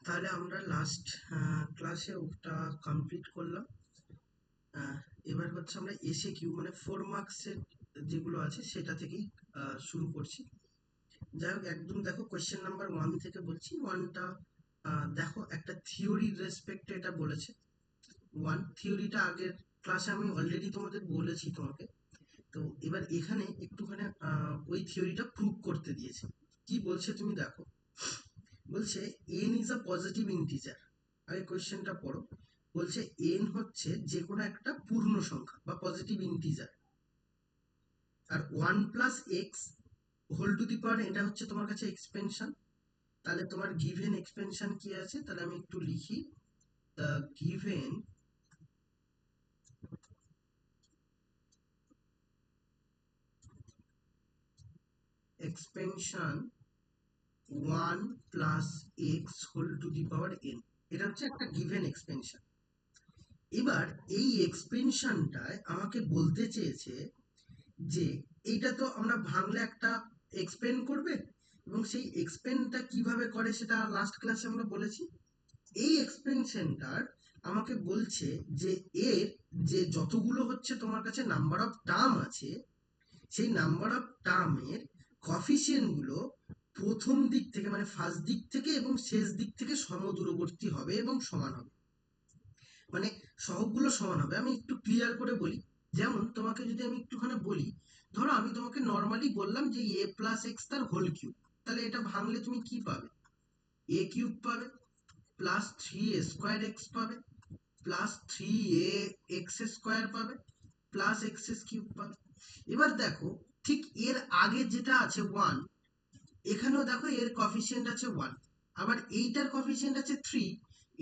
তাহলে আমরা লাস্ট ক্লাসে ওটা কমপ্লিট করলাম। এবার হচ্ছে আমরা এসে কিউ মানে 4 মার্কসের যেগুলো আছে সেটা থেকেই শুরু করছি। যাই হোক, একদম দেখো কোয়েশ্চেন নাম্বার 1 থেকে বলছি। 1টা দেখো, একটা থিওরির রেসপেক্টে এটা বলেছে। 1 থিওরিটা আগের ক্লাসে আমি অলরেডি তোমাদের বলেছি তোমাকে। তো এবার এখানে একটুখানি ওই থিওরিটা প্রুভ করতে দিয়েছে। কি বলছে তুমি দেখো। বলছে n is a positive integer. আগে কোয়েশ্চেনটা পড়ো। বলছে n হচ্ছে যে কোনো একটা পূর্ণ সংখ্যা বা পজিটিভ ইন্টিজার। আর 1 + x whole to the power, এটা হচ্ছে তোমার কাছে এক্সপেনশন। তাহলে তোমার গিভেন এক্সপেনশন কি আছে, তাহলে আমি একটু লিখি। The given expansion 1 + x whole to the power n, এটা হচ্ছে একটা গিভেন এক্সপেনশন। এবার এই এক্সপেনশনটায় আমাকে বলতে চেয়েছে যে এইটা তো আমরা ভাঙলে একটা এক্সপেন্ড করবে, এবং সেই এক্সপেন্ডটা কিভাবে করে সেটা লাস্ট ক্লাসে আমরা বলেছি। এই এক্সপেনশনটার আমাকে বলছে যে এর যে যতগুলো হচ্ছে তোমার কাছে নাম্বার অফ টার্ম আছে, সেই নাম্বার অফ টার্মের কফিসিয়েন্ট গুলো প্রথম দিক থেকে মানে ফার্স্ট দিক থেকে এবং শেষ দিক থেকে সমদূরবর্তী হবে এবং সমান হবে। মানে সহগগুলো সমান হবে। আমি একটু ক্লিয়ার করে বলি। যেমন তোমাকে যদি আমি একটুখানি বলি, ধরো আমি তোমাকে নর্মালি বললাম যে a+x তার হোল কিউব। তাহলে এটা ভাঙলে তুমি কি পাবে? a³ পাবে, +3a² পাবে, +3ax² পাবে, +x³ পাবে। এবার দেখো, ঠিক এর আগে যেটা আছে 1, এখানেও দেখো এর কফিসিয়েন্ট আছে 1, আবার এইটার কফিসিয়েন্ট আছে 3,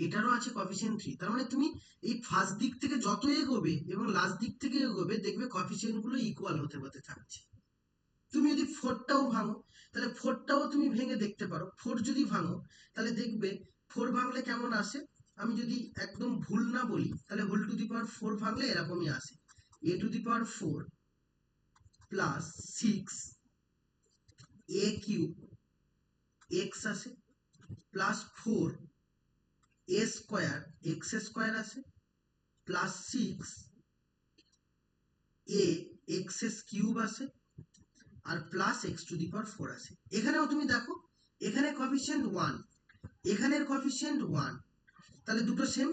এটারও আছে কফিসিয়েন্ট 3। তার মানে তুমি এই ফার্স্ট দিক থেকে যত এগোবে এবং লাস্ট দিক থেকে এগোবে, দেখবে কফিসিয়েন্ট গুলো ইকুয়াল হতে হতে থাকছে। তুমি যদি 4টাও ভাঙো, তাহলে 4টাও তুমি ভেঙে দেখতে পারো। 4 যদি ভাঙো, তাহলে দেখবে 4 ভাঙলে কেমন আসে। আমি যদি একদম ভুল না বলি, তাহলে হোল টু দি পাওয়ার 4 ভাঙলে এরকমই আসে। a⁴ + 6 a³ x আসে, +4 a² x² আসে, +6 ax³ আসে, আর +x⁴ আসে। এখানেও তুমি দেখো, এখানে কফিসিয়েন্ট 1, এখানের কফিসিয়েন্ট 1, তাহলে দুটো সেম।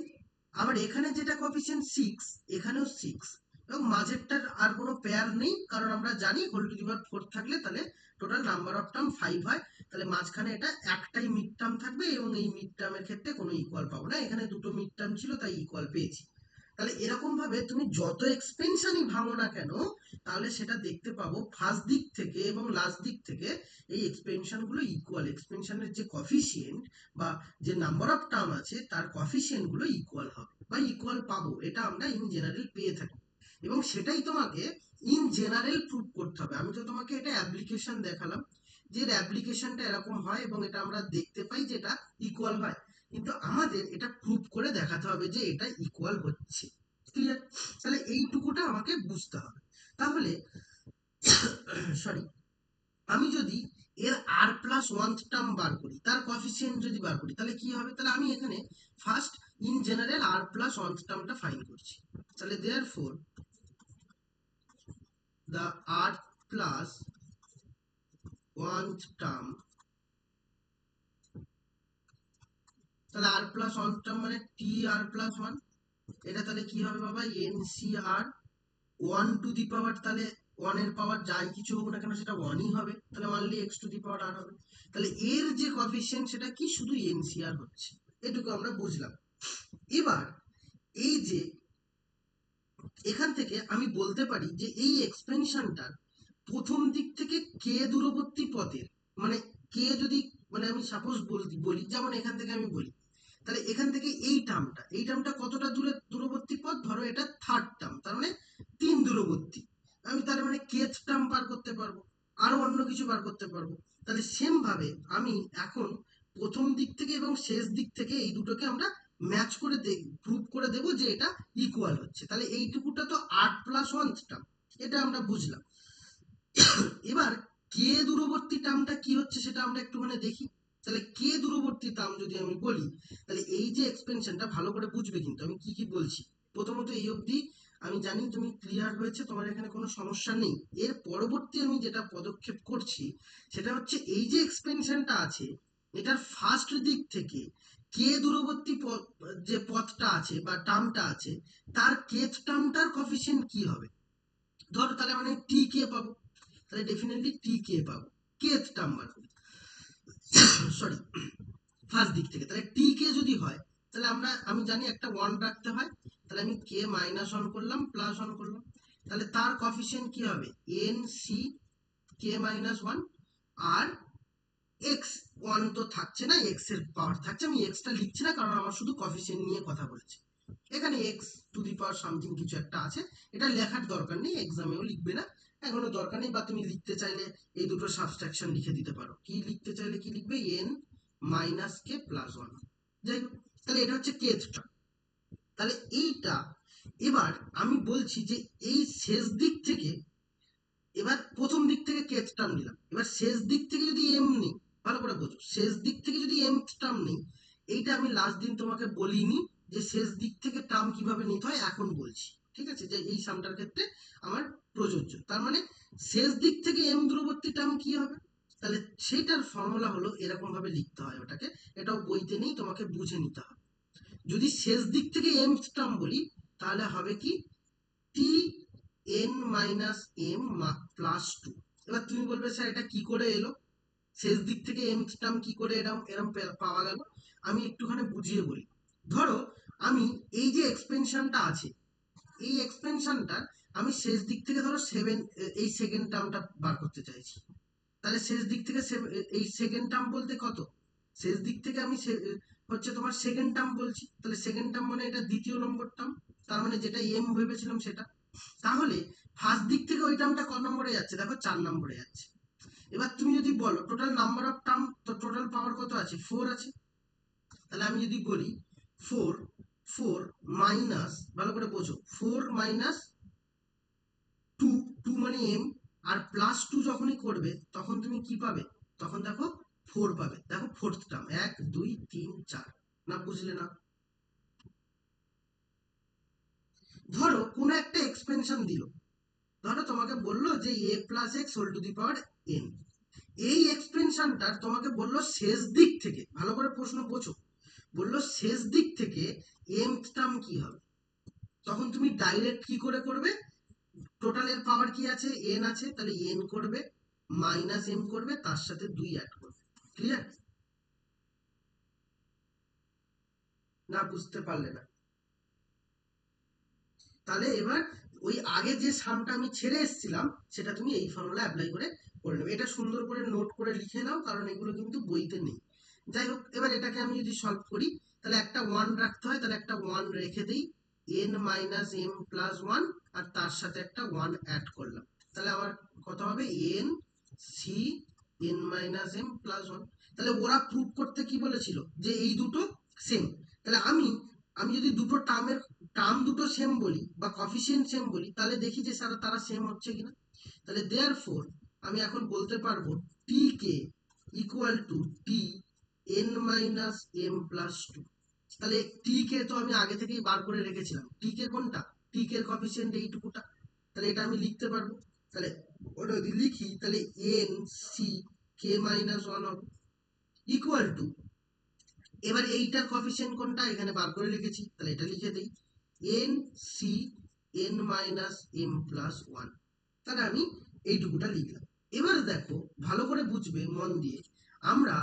আবার এখানে যেটা কফিসিয়েন্ট 6, এখানেও 6, এবং মাঝেরটার আর কোনো পেয়ার নেই, কারণ আমরা জানি হোল টু দি পাওয়ার 4 থাকলে তাহলে টোটাল নাম্বার অফ টার্ম 5 হয়। তাহলে মাঝখানে এটা একটাই মিড টার্ম থাকবে, এবং এই মিড টার্মের ক্ষেত্রে কোনো ইকুয়াল পাবো না। এখানে দুটো মিড টার্ম ছিল, তাই ইকুয়াল পেয়েছি। তাহলে এরকম ভাবে তুমি যত এক্সপেনশনই ভাঙো না কেন, তাহলে সেটা দেখতে পাবো ফার্স্ট দিক থেকে এবং লাস্ট দিক থেকে এই এক্সপেনশন গুলো ইকুয়াল। এক্সপেনশনের যে কফিসিয়েন্ট বা যে নাম্বার অফ টার্ম আছে তার কফিসিয়েন্ট গুলো ইকুয়াল হবে বা ইকুয়াল পাবো, এটা আমরা ইন জেনারেল পেয়ে থাকি। এবং সেটাই তোমাকে ইন জেনারেল প্রুভ করতে হবে। আমি তো তোমাকে এটা অ্যাপ্লিকেশন দেখালাম, যে অ্যাপ্লিকেশনটা এরকম হয় এবং এটা আমরা দেখতে পাই যে এটা ইকুয়াল হয়, কিন্তু আমাদের এটা প্রুভ করে দেখাতে হবে যে এটা ইকুয়াল হচ্ছে। ক্লিয়ার? তাহলে এইটুকুটা আমাকে বুঝতে হবে। তাহলে সরি, আমি যদি এর r+1 টার্ম বার করি, তার কফিসিয়েন্ট যদি বার করি, তাহলে কি হবে? তাহলে আমি এখানে ফার্স্ট ইন জেনারেল r+1 টার্মটা ফাইন্ড করছি। তাহলে দেয়ারফর the r+1 টার্ম, তাহলে r+1 টার্ম মানে tr+1, এটা তাহলে কি হবে বাবা? ncr 1 টু দি পাওয়ার, তাহলে 1 এর পাওয়ার যাই কিছু হোক না কেন সেটা 1ই হবে, তাহলে only x to the power r হবে। তাহলে এর যে কফিসিয়েন্ট সেটা কি? শুধু ncr হচ্ছে। এটুকু আমরা বুঝলাম। এবার এই যে এখান থেকে আমি বলতে পারি যে এই এক্সপেনশনটার প্রথম দিক থেকে কে দূরবর্তী পথের, মানে কে যদি, মানে আমি সাপোজ বলি, যেমন এখান থেকে আমি বলি, তাহলে এখান থেকে এই টার্মটা কতটা দূরবর্তী পথ? ধরো এটা থার্ড টার্ম, তার মানে 3 দূরবর্তী। আমি তার মানে কেথ টার্ম বার করতে পারবো, আরো অন্য কিছু বার করতে পারবো। তাহলে সেম ভাবে আমি এখন প্রথম দিক থেকে এবং শেষ দিক থেকে এই দুটোকে আমরা ম্যাচ করে প্রুভ করে দেবো যে এটা ইকুয়াল হচ্ছে। তাহলে এইটুকুটা তো r+1 টার্ম, এটা আমরা বুঝলাম। এবার কে দূরবর্তী টার্মটা কি হচ্ছে সেটা আমরা একটুখানি দেখি। তাহলে কে দূরবর্তী টার্ম যদি আমি বলি, তাহলে এই যে এক্সপেনশনটা ভালো করে বুঝবে, কিন্তু আমি কি কি বলছি। প্রথমত এই অবধি আমি জানি তুমি ক্লিয়ার হয়েছে, তোমার এখানে কোনো সমস্যা নেই। এর পরবর্তী আমি যেটা পদক্ষেপ করছি সেটা হচ্ছে এই যে এক্সপেনশনটা আছে এটার ফার্স্ট দিক থেকে কে দূরবর্তী যে পথটা আছে বা টার্মটা আছে তার কেথ টার্মটার কফিসিয়েন্ট কি হবে। ধরো তাহলে মানে টি কে পাবো, তাহলে ডেফিনেটলি টি কে পাবো, কেথ টার্ম বার করি, সরি, ফার্স্ট দিক থেকে। তাহলে টি কে যদি হয় তাহলে আমি জানি একটা ওয়ান রাখতে হয়, তাহলে আমি কে মাইনাস ওয়ান করলাম প্লাস ওয়ান করলাম, তাহলে তার কফিসিয়েন্ট কি হবে N C K minus one. আর এক্স ওয়ান তো থাকছে না, এক্স এর পাওয়ার থাকছে, আমি এক্সটা লিখছি না কারণ আমার শুধু কফিসিয়েন্ট নিয়ে কথা বলছি। এখানে x to the power something কিছু একটা আছে, এটা লেখার দরকার নেই, এক্সামেও লিখবে না, এখনো দরকার নেই। বা তুমি লিখতে চাইলে এই দুটো সাবস্ট্রাকশন লিখে দিতে পারো, কি লিখতে চাইলে কি লিখবে N minus k plus one. যাই হোক, তাহলে এটা হচ্ছে কেথটা। তাহলে এইটা এবার আমি বলছি যে এই শেষ দিক থেকে, এবার প্রথম দিক থেকে কেথ টার্ম নিলাম, এবার শেষ দিক থেকে যদি এম নেই, ভালো করে বোঝো, শেষ দিক থেকে যদি এম টার্ম নেই, এইটা আমি লাস্ট দিন তোমাকে বলিনি যে শেষ দিক থেকে টার্ম কিভাবে নিতে হয়, এখন বলছি, ঠিক আছে, যে এই সামটার ক্ষেত্রে আমার প্রযোজ্য। তার মানে শেষ দিক থেকে এম দূরবর্তী টার্ম কি হবে, তাহলে সেইটার ফর্মুলা হলো এরকম ভাবে লিখতে হয় ওটাকে, এটাও বইতে নেই, তোমাকে বুঝে নিতে হবে। যদি শেষ দিক থেকে এম টার্ম বলি তাহলে হবে কি T N minus M plus two. এবার তুমি বলবে স্যার এটা কি করে এলো, শেষ দিক থেকে এম টার্ম কি করে এরম এরম পাওয়া গেল। আমি একটুখানি বুঝিয়ে বলি। ধরো আমি এই যে এক্সপেনশনটা আছে, এই এক্সপেনশনটা আমি শেষ দিক থেকে ধরো এই সেকেন্ড টার্মটা বার করতে চাইছি। তাহলে শেষ দিক থেকে এই সেকেন্ড টার্ম বলতে কত, শেষ দিক থেকে আমি হচ্ছে তোমার সেকেন্ড টার্ম বলছি, তাহলে সেকেন্ড টার্ম মানে এটা দ্বিতীয় নম্বর টার্ম, তার মানে যেটা এম ভেবেছিলাম সেটা। তাহলে ফার্স্ট দিক থেকে ওই টার্মটা ক নম্বরে যাচ্ছে, দেখো 4 নম্বরে যাচ্ছে। এবার তুমি যদি বলো টোটাল নাম্বার অফ টার্ম, তো টোটাল পাওয়ার কত আছে 4 আছে। তাহলে আমি যদি বলি 4 4 মাইনাস, ভালো করে বোঝো, 4 মাইনাস 2, 2 মানে এম, আর প্লাস 2 যখনই করবে তখন তুমি কি পাবে, তখন দেখো 4 পাবে। দেখো ফোর্থ টার্ম 1 2 3 4, না বুঝলে না। ধরো কোনো একটা এক্সপেনশন দিল, ধরো তোমাকে বললো যে A plus x whole to the power N, এই এক্সপেনশনটার তোমাকে বললো শেষ দিক থেকে, ভালো করে প্রশ্ন বোঝো, বললো শেষ দিক থেকে এম টার্ম কি হবে, তখন তুমি ডাইরেক্ট কি করে করবে, টোটালের পাওয়ার কি আছে এন আছে, তাহলে এন করবে মাইনাস এম করবে, তার সাথে 2 অ্যাড করবে। ক্লিয়ার, না বুঝতে পারলে না। তাহলে এবার ওই আগে যে সামটা আমি ছেড়ে এসেছিলাম সেটা তুমি এই ফর্মুলা অ্যাপ্লাই করে করে নেবে। এটা সুন্দর করে নোট করে লিখে নাও কারণ এগুলো কিন্তু বইতে নেই। যাই হোক, এবার এটাকে আমি যদি সলভ করি তাহলে একটা ওয়ান রাখতে হয়, তাহলে একটা ওয়ান রেখে দিই, N minus M plus one, আর তার সাথে একটা ওয়ান অ্যাড করলাম, তাহলে আমার কত হবে N C N minus M plus one. তাহলে ওরা প্রুভ করতে কি বলেছিল যে এই দুটো সেম, তাহলে আমি আমি যদি দুটো টার্ম দুটো সেম বলি বা কফিসিয়েন্ট সেম বলি তাহলে দেখি যে স্যার তারা সেম হচ্ছে কিনা। তাহলে দেয়ারফোর আমি এখন বলতে পারবো T K equal to T N minus M plus two. তাহলে টি কে তো আমি আগে থেকেই বার করে রেখেছিলাম, টি কে কোনটা, টি কে কফিসিয়েন্ট এইটুকুটা, তাহলে এটা আমি লিখতে পারবো। তাহলে ওটা যদি লিখি তাহলে N C K minus one হবে ইকুয়াল টু, এবার এইটার কফিসিয়েন্ট কোনটা এখানে বার করে রেখেছি, তাহলে এটা লিখে দিই N C N minus M plus one. তাহলে আমি এইটুকুটা লিখলাম। এবার দেখো ভালো করে বুঝবে মন দিয়ে, আমরা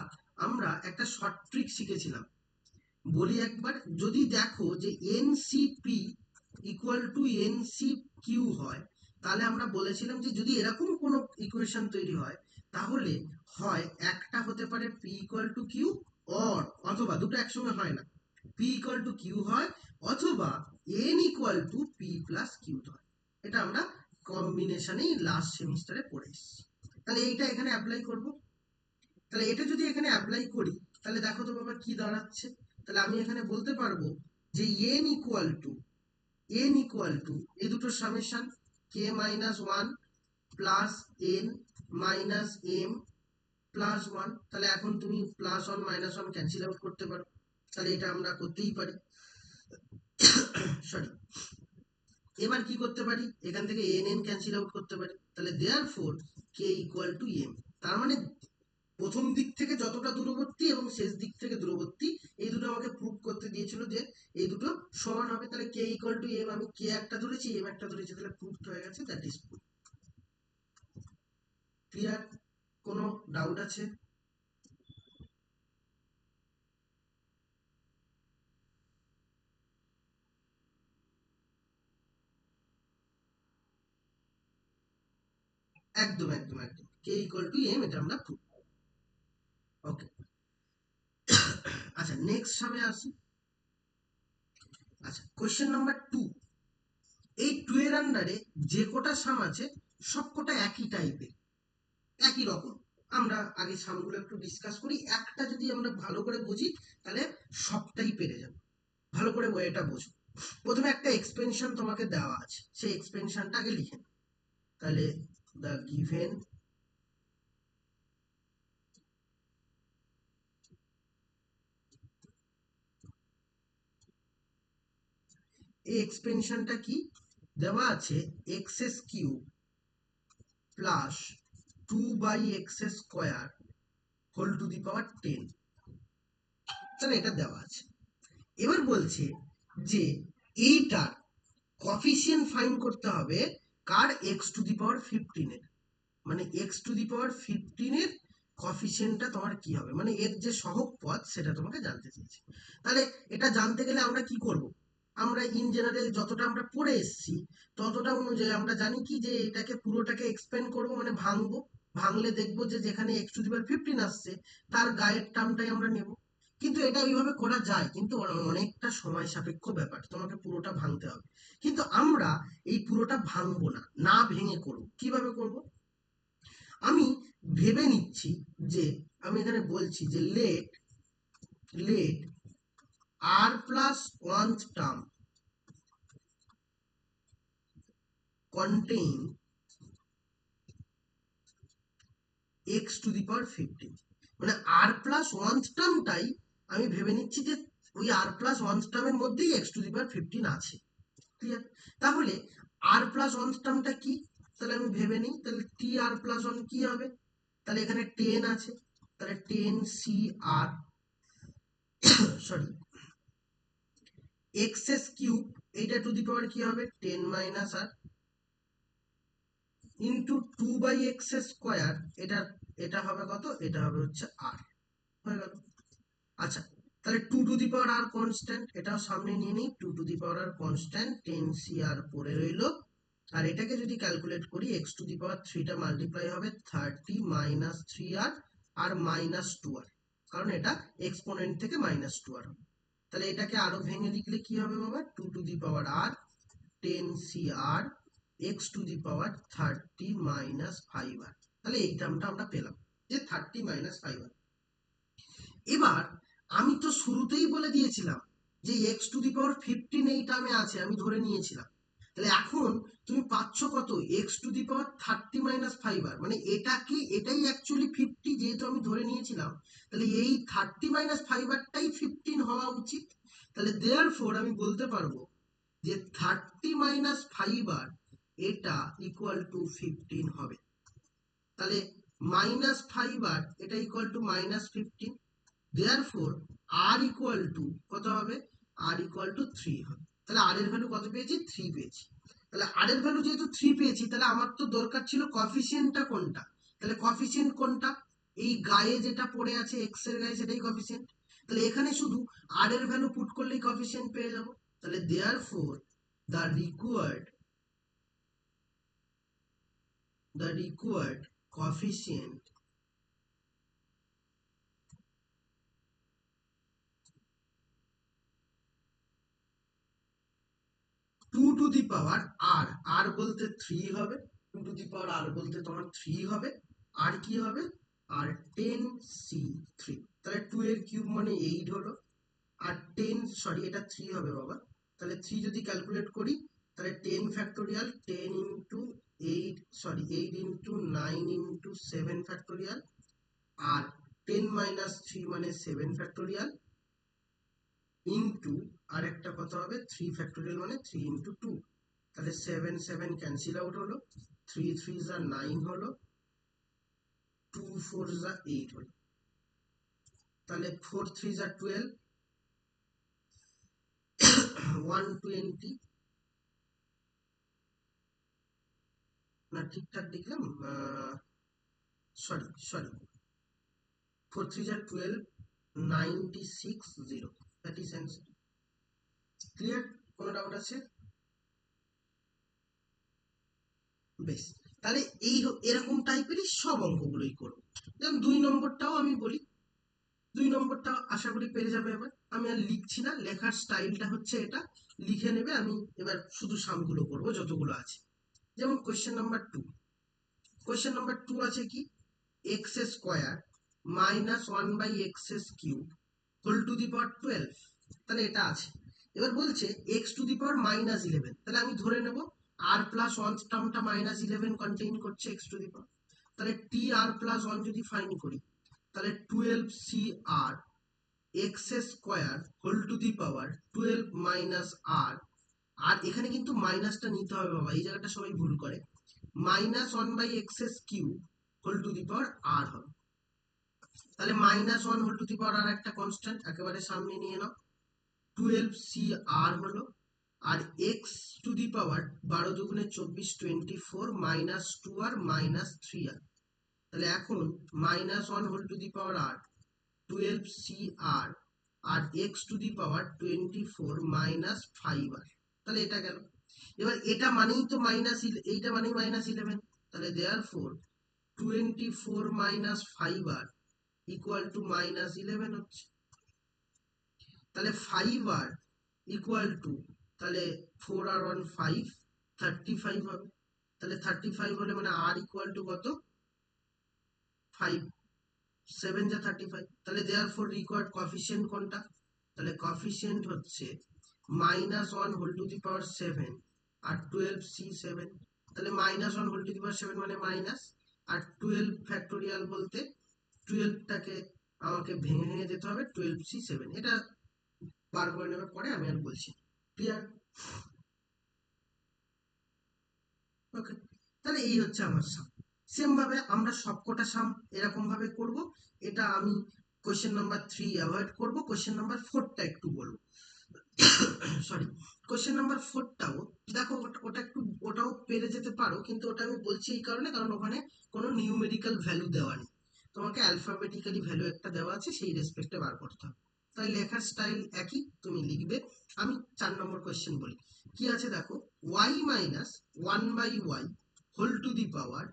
আমরা একটা শর্ট ট্রিক শিখেছিলাম, বলি একবার, যদি দেখো যে N C P equal to N C Q হয়, তাহলে আমরা বলেছিলাম যে যদি এরকম কোনো ইকুয়েশন তৈরি হয় তাহলে হয় একটা হতে পারে পি ইকুয়াল টু কিউ, অথবা দুটো একসঙ্গে হয় না, পি ইকুয়াল টু কিউ হয় অথবা N equal to P plus Q হয়। এটা আমরা কম্বিনেশনেই লাস্ট সেমিস্টারে পড়ে এসেছি। তাহলে এইটা এখানে অ্যাপ্লাই করব, তাহলে এটা যদি এখানে অ্যাপ্লাই করি তাহলে দেখো তো বাবা কি দাঁড়াচ্ছে, তাহলে আমি এখানে বলতে পারবো যে এন ইকুয়াল টু এই দুটোর সামেশন কে minus one plus N minus M +1, তাহলে এখন তুমি +1 -1 ক্যান্সেল আউট করতে পারো, তাহলে এটা আমরা করতেই পারি। সরি, এবার কি করতে পারি, এখান থেকে n ক্যান্সেল আউট করতে পারি, তাহলে দেয়ারফর k = m। তার মানে প্রথম দিক থেকে যতটা দূরবর্তী এবং শেষ দিক থেকে দূরবর্তী, এই দুটো আমাকে প্রুভ করতে দিয়েছিল যে এই দুটো সমান হবে। তাহলে k = m, আমি k একটা ধরেছি, m একটা ধরেছি, তাহলে প্রুভড হয়ে গেছে, দ্যাট ইজ প্রুভ। ক্লিয়ার? কোনো ডাউট আছে? একদম একদম একদম, k = m, এটা আমরা প্রুভ। ওকে, আচ্ছা নেক্সট সামনে আসি। আচ্ছা, কোশ্চেন নাম্বার 2। এই 2 এর আন্ডারে যে কোটা সাম আছে সব কোটা একই টাইপের, একই রকম। আমরা আগে সামগুলো একটু ডিসকাস করি, একটা যদি আমরা ভালো করে বুঝি তাহলে সবটাই পেরে যাব। ভালো করে ওয়েটা বোঝো। প্রথমে একটা এক্সপেনশন তোমাকে দেওয়া আছে, সেই এক্সপেনশনটা আগে লিখে নাও। তাহলে দ্য গিভেন এই এক্সপেনশনটা কি দেওয়া আছে, x³ plus 2/x² whole to the power 10। তাহলে এটা দেওয়া আছে। এবার বলছে যে এইটার কফিসিয়েন্ট ফাইন্ড করতে হবে কার, x⁻15 এর, মানে x⁻15 এর কফিসিয়েন্টটা তোমার কি হবে, মানে এর যে সহগ পদ সেটা তোমাকে জানতে চেয়েছে। তাহলে এটা জানতে গেলে আমরা কি করব, আমরা ইন জেনারেল যতটা আমরা পড়ে এসেছি ততটা অনুযায়ী আমরা জানি কি যে এটাকে পুরোটাকে এক্সপ্যান্ড করব, মানে ভাঙবো। ভাঙলে দেখবো যে যেখানে x⁻15 আসছে তার গায়ের টার্মটাই আমরা নেব। কিন্তু এটা ওইভাবে করা যায়, কিন্তু অনেকটা সময় সাপেক্ষ ব্যাপার, তোমাকে পুরোটা ভাঙতে হবে। কিন্তু আমরা এই পুরোটা ভাঙবো না, না ভেঙে করব। কিভাবে করব, আমি ভেবে নিচ্ছি যে, আমি এখানে বলছি যে late r+1th term contain x⁻15, মানে r+1th টার্মটাই আমি ভেবে নিচ্ছি যে ওই r+1th টার্মের মধ্যেই x⁻15 আছে। ক্লিয়ার? তাহলে r+1th টার্মটা কি, তাহলে আমি ভেবে নিই, তাহলে tr+1 কি হবে, তাহলে এখানে 10 আছে, তাহলে 10cr, সরি, x³ এইটা টু দি পাওয়ার কি হবে 10 - r ইন্টু 2/x², এটা এটা হবে কত, এটা হবে হচ্ছে r, হয়ে গেল। আচ্ছা, তাহলে 2 to the power r constant, এটাও সামনে নিয়ে নিই, 2 to the power r constant, 10cr পড়ে রইল। আর এটাকে যদি ক্যালকুলেট করি, x⁻3 টা মাল্টিপ্লাই হবে 30 - 3r আর -2r, কারণ এটা এক্সপোনেন্ট থেকে -2r। তাহলে এটাকে আরো ভেঙে লিখলে কি হবে বাবা, 2 to the power r 10cr x⁻30 - 5r। তাহলে এই টার্মটা আমরা পেলাম যে 30 - 5r। এবার আমি তো শুরুতেই বলে দিয়েছিলাম যে x⁻15 এই টার্মে আছে, আমি ধরে নিয়েছিলাম। তাহলে এখন তুমি পাচ্ছ কত, x⁻30 - 5r, মানে এটাই অ্যাকচুয়ালি 50, যেহেতু আমি ধরে নিয়েছিলাম। তাহলে এই 30 - 5rটাই 15 হওয়া উচিত। তাহলে দেয়ারফর আমি বলতে পারবো যে 30 - 5r এটা = 15 হবে। তাহলে -5r এটা =-15, দেয়ারফর r কত হবে, r 3 হবে। তাহলে r এর ভ্যালু কত পেয়েছি, 3 পেয়েছি। তাহলে r এর ভ্যালু যেহেতু 3 পেয়েছি, তাহলে আমার তো দরকার ছিল কফিসিয়েন্টটা কোনটা। তাহলে কফিসিয়েন্ট কোনটা, এই গায়ে যেটা পড়ে আছে x এর গায়ে সেটাই কফিসিয়েন্ট। তাহলে এখানে শুধু r এর ভ্যালু পুট করলেই কফিসিয়েন্ট পেয়ে যাব। তাহলে therefore the required coefficient to to the power r, r বলতে 3 হবে, 2 টু দি পাওয়ার r বলতে তোমার 3 হবে, আর কি হবে, আর 10c3। তাহলে 2 এর কিউব মানে 8 হলো, আর 10, সরি এটা 3 হবে বাবা। তাহলে 3 যদি ক্যালকুলেট করি, তাহলে 10 factorial, 10 into 8, sorry 8 into 9 into 7 factorial, আর 10 মাইনাস 3 মানে 7 ফ্যাক্টোরিয়াল ইন্টু আর একটা কত হবে 3 ফ্যাক্টোরিয়াল মানে 3 ইন্টু 2, তাহলে 7 7 ক্যান্সেল আউট হলো, 3 3 যা 9 হলো, 2 4 যা 8 হলো, তাহলে 4 3 যা 12, 120 না ঠিকঠাক লিখলাম, সরি 4 3 যা 12, 96 0, দ্যাট ইজ অ্যান্সার। ক্লিয়ার? কোনো ডাউট আছে? বেশ, তাহলে এরকম টাইপেরই সব অঙ্কগুলোই করবো। যেমন 2 নম্বরটাও আমি বলি, 2 নম্বরটা আশা করি পেরে যাবে। এবার আমি আর লিখছি না, লেখার স্টাইলটা হচ্ছে এটা, লিখে নেবে। আমি এবার শুধু সামগুলো করবো যতগুলো আছে। যেমন কোয়েশ্চেন নাম্বার 2, কোয়েশ্চেন নাম্বার 2 আছে কি, x square minus 1/x³ whole to the power 12, তাহলে এটা আছে। এবার বলছে এক্স টু দি পাওয়ার -11, তাহলে আমি ধরে নেব আর প্লাস 1 টার্মটা -11 কন্টেইন করছে এক্স টু দি পাওয়ার, তাহলে টি আর প্লাস 1 যদি ফাইন্ড করি, তাহলে 12CR x square whole to the power 12 minus r, আর এখানে কিন্তু মাইনাসটা নিতে হবে বাবা, এই জায়গাটা সবাই ভুল করে, -1/x³ whole to the power r হবে। তাহলে -1 হোল টু দি পাওয়ার আর একটা কনস্ট্যান্ট একেবারে সামনে নিয়ে নাও, 12CR হলো, আর এক্স টু দি পাওয়ার 12 দুগুণে 24 24 -2r -3r, তাহলে এখন -1 whole to the power r 12CR আর x to the power 24 -5r, তাহলে এটা গেল। এবার এটা মানেই তো এইটা মানেই -11, তাহলে দেয়ারফর 24 -5r ইকুয়াল টু -11 হচ্ছে। তাহলে 5r ইকুয়াল টু, তাহলে 4 আর 1 5, 35 হবে। তাহলে 35 হলে মানে r ইকুয়াল টু কত, 5, 7 যা 35, তাহলে দেয়ারফর রিকোয়ার্ড কোএফিসিয়েন্ট কোনটা, তাহলে কোএফিসিয়েন্ট হচ্ছে -1 whole to the power 7 R 12C7, তাহলে -1 হোল টু দি পাওয়ার 7 মানে মাইনাস, আর 12 ফ্যাক্টোরিয়াল বলতে 12টাকে আমাকে ভেঙে যেতে হবে, 12C7, এটা বার করে নেবে পরে, আমি আর বলছি। ক্লিয়ার? ওকে, তাহলে এই হচ্ছে আমার সাম। সেম ভাবে আমরা সবকটা সাম এরকম ভাবে করব। এটা আমি কোশ্চেন নাম্বার 3 অ্যাভয়েড করব, কোশ্চেন নাম্বার 4টা একটু বলবো। সরি, কোশ্চেন নাম্বার 4টাও দেখো, ওটা একটু, ওটাও পেরে যেতে পারো, কিন্তু ওটা আমি বলছি এই কারণে, কারণ ওখানে কোনো নিউমেরিক্যাল ভ্যালু দেওয়া নেই, তোমাকে অ্যালফাবেটিক্যালি ভ্যালু একটা দেওয়া আছে, সেই রেসপেক্টে বার করতে হবে। তাই লেখার স্টাইল একই, তুমি লিখবে। আমি 4 নম্বর কোশ্চেন বলি, কি আছে দেখো, y minus 1/y whole to the power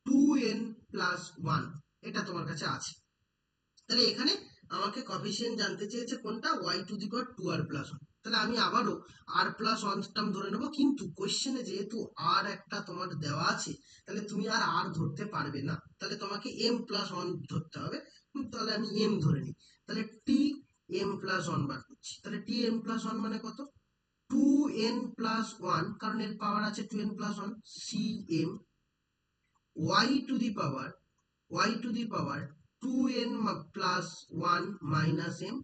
2n plus 1, এটা তোমার কাছে আছে। তাহলে এখানে আমাকে কোএফিসিয়েন্ট জানতে চেয়েছে কোনটা, y two the power 2r plus 1, তাহলে আমি আবারও r প্লাস 1 টার্ম ধরে নেব, কিন্তু কোশ্চেনে যেহেতু r একটা তোমার দেওয়া আছে, তাহলে তুমি আর r ধরতে পারবে না, তাহলে তোমাকে m প্লাস 1 ধরতে হবে। তাহলে আমি m ধরে নিই, তাহলে t m প্লাস 1 বার করছি, তাহলে t m প্লাস 1 মানে কত, 2n প্লাস 1, কারণ এর পাওয়ার আছে 2n plus 1, cm y two the power 2n plus 1 minus m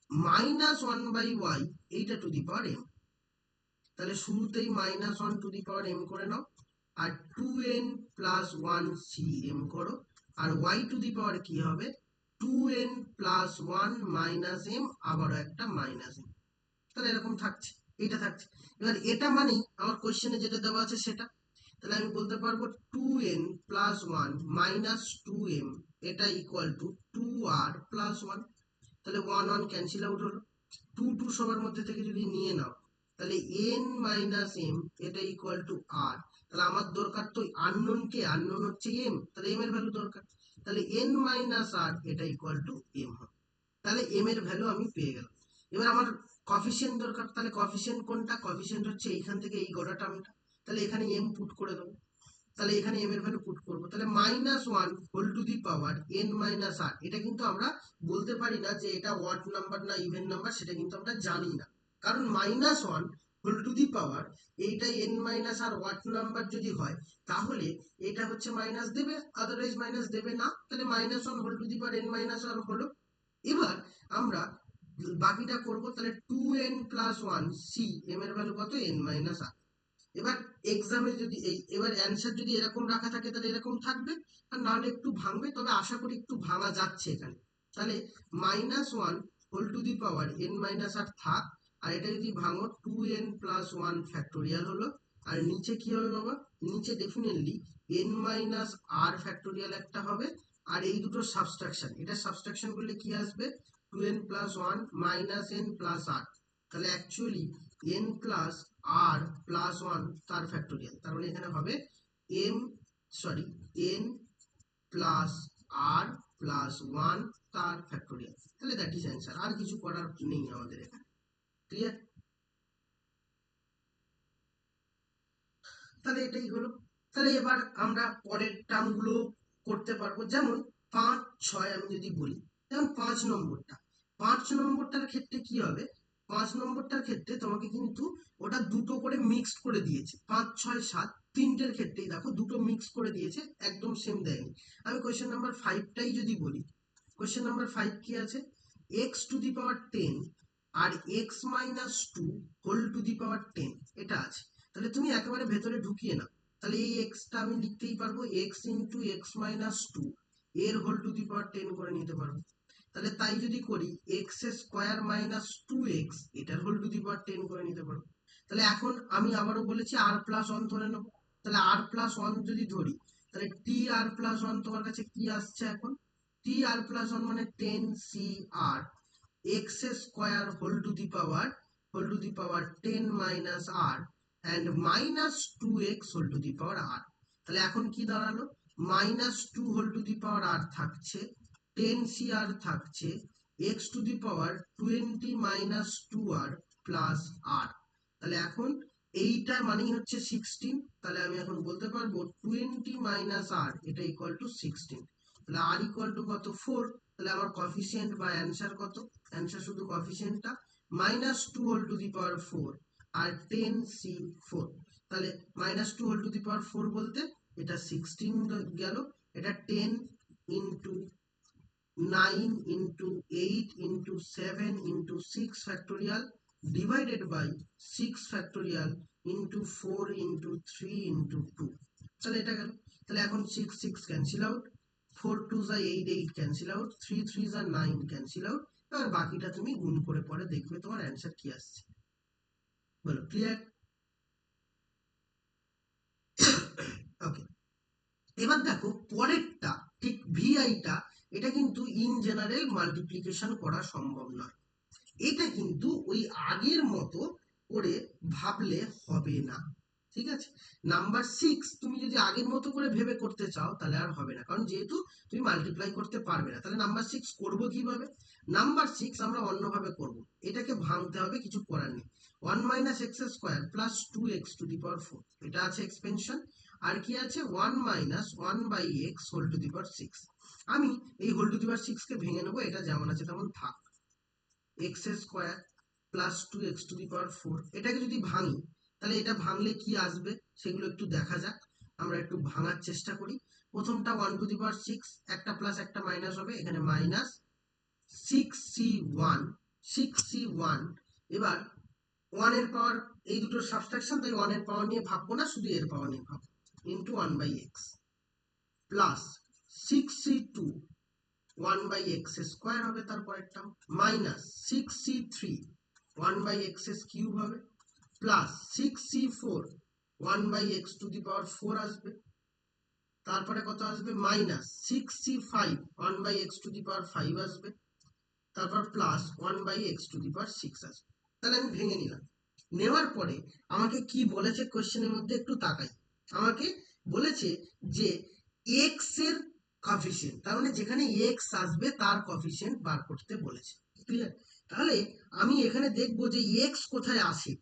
minus 1/y, এইটা টু দি পাওয়ার m, তাহলে শুরুতেই -1 টু দি পাওয়ার m করে নাও, আর 2n প্লাস 1 cm করো, আর y টু দি পাওয়ার কি হবে, 2n প্লাস 1 মাইনাস m, আবারও একটা minus m, তাহলে এরকম থাকছে, এইটা থাকছে। এবার এটা মানেই আমার কোশ্চেনে যেটা দেওয়া আছে সেটা, তাহলে আমি বলতে পারবো 2n প্লাস 1 মাইনাস 2m, এটা ইকুয়াল টু 2r প্লাস 1, তাহলে 1 1 ক্যান্সেল আউট হলো, 2 2 সবার মধ্যে থেকে যদি নিয়ে নাও, তাহলে n মাইনাস m, এটা ইকুয়াল টু r, তাহলে আমার দরকার তো আননোন কে, আননোন হচ্ছে m, তাহলে m এর ভ্যালু দরকার, তাহলে n মাইনাস r, এটা ইকুয়াল টু m হবে, তাহলে m এর ভ্যালু আমি পেয়ে গেলাম। এবার আমার কোএফিসিয়েন্ট দরকার, তাহলে কোএফিসিয়েন্ট কোনটা, কোএফিসিয়েন্ট হচ্ছে এইখান থেকে এই গোটা টার্মটা, তাহলে এখানে m পুট করে দেবো, তাহলে এখানে m এর ভ্যালু পুট করবো, তাহলে -1 whole to the power n minus r, এটা কিন্তু আমরা বলতে পারি না যে এটা অড নাম্বার না ইভেন নাম্বার, সেটা কিন্তু আমরা জানি না, কারণ -1 হোল টু দি পাওয়ার এইটা n মাইনাস আর ওয়াট নাম্বার যদি হয় তাহলে এটা হচ্ছে মাইনাস দেবে, আদারওয়াইজ মাইনাস দেবে না, তাহলে minus one whole to the power n minus r হলো। এবার আমরা বাকিটা করব, তাহলে 2n প্লাস 1 c m এর ভ্যালু কত n মাইনাস আর। এবার এক্সামে যদি এবার অ্যান্সার যদি এরকম রাখা থাকে তাহলে এরকম থাকবে, আর নাহলে একটু ভাঙবে, তবে আশা করি একটু ভাঙা যাচ্ছে এখানে। তাহলে minus one whole to the power n minus r থাক, আর এটা যদি ভাঙো 2n প্লাস ওয়ান ফ্যাক্টোরিয়াল হলো, আর নিচে কি হবে বাবা, নিচে definitely n minus r factorial একটা হবে, আর এই দুটো সাবস্ট্রাকশন, এটা সাবস্ট্রাকশন করলে কি আসবে 2n plus one minus n plus r, তাহলে actually n plus r plus one তার ফ্যাক্টোরিয়াল, তার মানে এখানে হবে n plus r plus one তার ফ্যাক্টোরিয়াল, তাহলে দ্যাট ইজ অ্যান্সার। আর কিছু করার নেই আমাদের এখানে, ক্লিয়ার? তাহলে এটাই হলো। তাহলে এবার আমরা পরের টার্মগুলো করতে পারবো, যেমন 5, 6 আমি যদি বলি, যেমন 5 নম্বরটার ক্ষেত্রে কি হবে, 5 নম্বরটার ক্ষেত্রে তোমাকে কিন্তু ওটা দুটো করে মিক্সড করে দিয়েছে, 5, 6, 7 তিনটের ক্ষেত্রেই দেখো দুটো মিক্স করে দিয়েছে, একদম সেম দেয়নি। আমি কোয়েশ্চেন নাম্বার 5টাই যদি বলি, কোয়েশ্চেন নাম্বার 5 কি আছে, x টু দি পাওয়ার 10 আর x minus 2 whole to the power 10 এটা আছে। তাহলে তুমি একেবারে ভেতরে ঢুকিয়ে নাও, তাহলে এই এক্সটা আমি লিখতেই পারবো x into x minus two এর হোল টু দি পাওয়ার 10 করে নিতে পারবো। তাহলে তাই যদি করি এক্স স্কোয়ার মাইনাস 2x এটার হোল টু দি পাওয়ার 10 করে নিতে পারবো। তাহলে এখন আমি আবারও বলেছি আর প্লাস ওয়ান ধরে নেবো, তাহলে আর প্লাস ওয়ান যদি ধরি, তাহলে টি আর প্লাস ওয়ান তোমার কাছে কি আসছে এখন, টি আর প্লাস ওয়ান মানে 10 CR x square whole to the power 10 minus r and minus 2x whole to the power r। তাহলে এখন কি দাঁড়ালো, minus 2 whole to the power r থাকছে, 10 CR থাকছে, x to the power 20 minus 2r plus r। তাহলে এখন এইটা মানেই হচ্ছে 16, তাহলে আমি এখন বলতে পারবো 20 minus r এটা ইকুয়াল টু 16, তাহলে r ইকুয়াল টু কত 4। তাহলে আমার কোএফিসিয়েন্ট বা অ্যান্সার কত, অ্যান্সার শুধু কোএফিসিয়েন্টটা minus 2 whole to the power 4 আর 10C4। তাহলে minus 2 whole to the power 4 বলতে এটা 16 গেল, এটা 10 into 9 into 8 into 7 into 6 factorial divided by 6 factorial into 4 into 3 into 2। তাহলে এটা গেল, তাহলে এখন 6 6 ক্যান্সেল আউট, 4 2 যা 8 8 ক্যান্সেল আউট, 3 3 যা 9 ক্যান্সেল আউট। এবার বাকিটা তুমি গুণ করে পরে দেখবে তোমার অ্যান্সার কি আসছে। বলো, ক্লিয়ার? ওকে, এবার দেখো পরেরটা, ঠিক ভিআইটা, এটা কিন্তু ইন জেনারেল মাল্টিপ্লিকেশন করা সম্ভব নয়, এটা কিন্তু ওই আগের মতো করে ভাবলে হবে না, ঠিক আছে? নাম্বার 6 তুমি যদি আগের মতো করে ভেবে করতে চাও তাহলে আর হবে না, কারণ যেহেতু তুমি মাল্টিপ্লাই করতে পারবে না। তাহলে নাম্বার 6 করব কিভাবে, নাম্বার 6 আমরা অন্যভাবে করব, এটাকে ভাঙতে হবে, কিছু করার নেই। 1 minus x square plus 2x to the power 4 এটা আছে এক্সপেনশন, আর কি আছে 1 minus 1 by x whole to the power 6। আমি এই হোল টু দি পাওয়ার 6 কে ভেঙে নেবো, এটা যেমন আছে তেমন থাক, x square plus 2x to the power 4 এটাকে যদি ভাঙি তাহলে এটা ভাঙলে কি আসবে সেগুলো একটু দেখা যাক, আমরা একটু ভাঙার চেষ্টা করি। প্রথমটা 1 টু দি পাওয়ার 6, একটা প্লাস একটা মাইনাস হবে, এখানে মাইনাস 6c1 6c1। এবার 1 এর পাওয়ার, এই দুটো সাবট্রাকশন, তাই 1 এর পাওয়ার নিয়ে ভাববো না, শুধু এর পাওয়ার নিয়ে ভাববো, into 1 by x plus 6c2 1 by x square হবে, তারপর একটা minus 6c3 1 by x cube হবে, plus 6c4 1 by x to the power 4 আসবে, তারপরে কত আসবে minus 6c5 1 by x to the power 5 আসবে, তারপর plus 1 by x to the power 6 আসবে। তাহলে আমি ভেঙে নিলাম, নেওয়ার পরে আমাকে কি বলেছে কোশ্চেনের মধ্যে একটু তাকাই, আমাকে বলেছে যে এক্স এর কোএফিসিয়েন্ট, তার মানে যেখানে এক্স আসবে তার কোএফিসিয়েন্ট বার করতে বলেছে, ক্লিয়ার? তাহলে আমি এখানে দেখবো যে এক্স কোথায় আসে।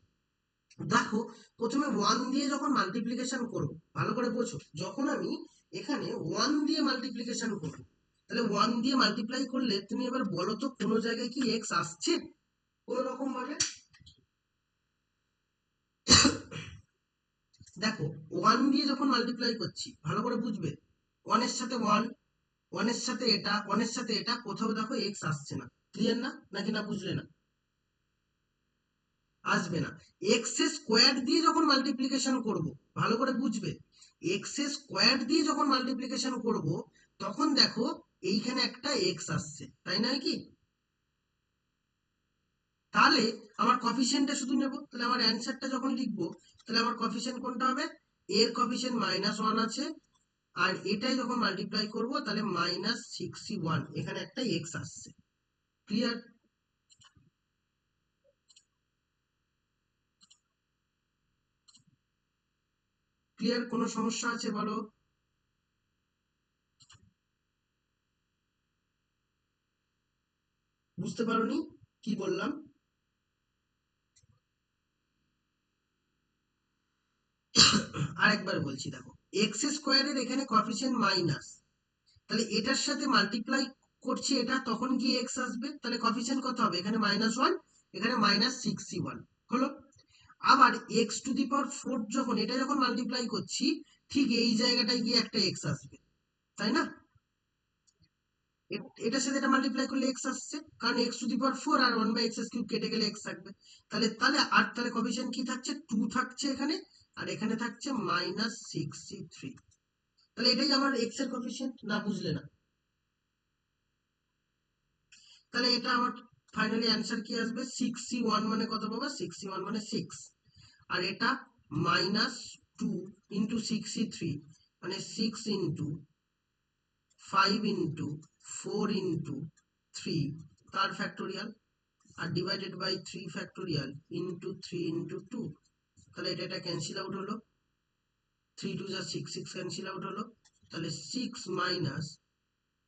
দেখো প্রথমে 1 দিয়ে যখন মাল্টিপ্লিকেশন করব, ভালো করে বোঝো, যখন আমি এখানে 1 দিয়ে মাল্টিপ্লিকেশন করব, তাহলে 1 দিয়ে মাল্টিপ্লাই করলে তুমি এবার বলো তো কোনো জায়গায় কি এক্স আসছে কোনো রকম ভাবে? দেখো 1 দিয়ে যখন মাল্টিপ্লাই করছি ভালো করে বুঝবে, 1 এর সাথে 1, 1 এর সাথে এটা, 1 এর সাথে এটা, কোথাও দেখো এক্স আসছে না। ক্লিয়ার না, নাকি না বুঝলে না? আসবে না। এক্স স্কোয়ার দিয়ে যখন মাল্টিপ্লিকেশন করব, ভালো করে বুঝবে, এক্স স্কোয়ার দিয়ে যখন মাল্টিপ্লিকেশন করব তখন দেখো এইখানে একটা এক্স আসছে, তাই নয় কি? তাহলে আমার কফিসিয়েন্টটা শুধু নেব, তাহলে আমার অ্যান্সারটা যখন লিখবো তাহলে আমার কফিসিয়েন্ট কোনটা হবে? এর কফিসিয়েন্ট -1 আছে, আর এটাই যখন মাল্টিপ্লাই করব তাহলে -61, এখানে একটা এক্স আসছে। ক্লিয়ার? ক্লিয়ার? কোনো সমস্যা আছে বলো? বুঝতে পারোনি কি বললাম? আরেকবার বলছি, দেখো এক্স স্কোয়ারের এখানে কফিসিয়েন্ট মাইনাস, তাহলে এটার সাথে মাল্টিপ্লাই করছি এটা, তখন কি এক্স আসবে, তাহলে কফিসিয়েন্ট কত হবে? এখানে -1, এখানে -61 হলো। আবার এক্স টু দি পাওয়ার 4 যখন এটা যখন মাল্টিপ্লাই করছি, ঠিক এই জায়গাটায় গিয়ে একটা এক্স আসবে, তাই না? এটার সাথে এটা মাল্টিপ্লাই করলে এক্স আসছে, কারণ x to the power 4 R 1/x³ কেটে গেলে এক্স থাকবে। তাহলে তাহলে আর তাহলে কফিসিয়েন্ট কি থাকছে? 2 থাকছে এখানে, আর এখানে থাকছে -63। তাহলে এটাই আমার এক্স এর কোএফিসিয়েন্ট, না বুঝলে না? তাহলে এটা আমার ফাইনালি অ্যান্সার কি আসবে? 61 মানে কত বাবা? 61 মানে 6। আর এটা -2 ইন্টু 63 মানে 6 ইন্টু 5 ইন্টু 4 ইন্টু 3 তার ফ্যাক্টোরিয়াল, আর divided by 3 factorial into 3 into 2। তাহলে এটা ক্যান্সেল আউট হলো, 3 2 যা 6, 6 ক্যান্সেল আউট হলো। তাহলে 6 মাইনাস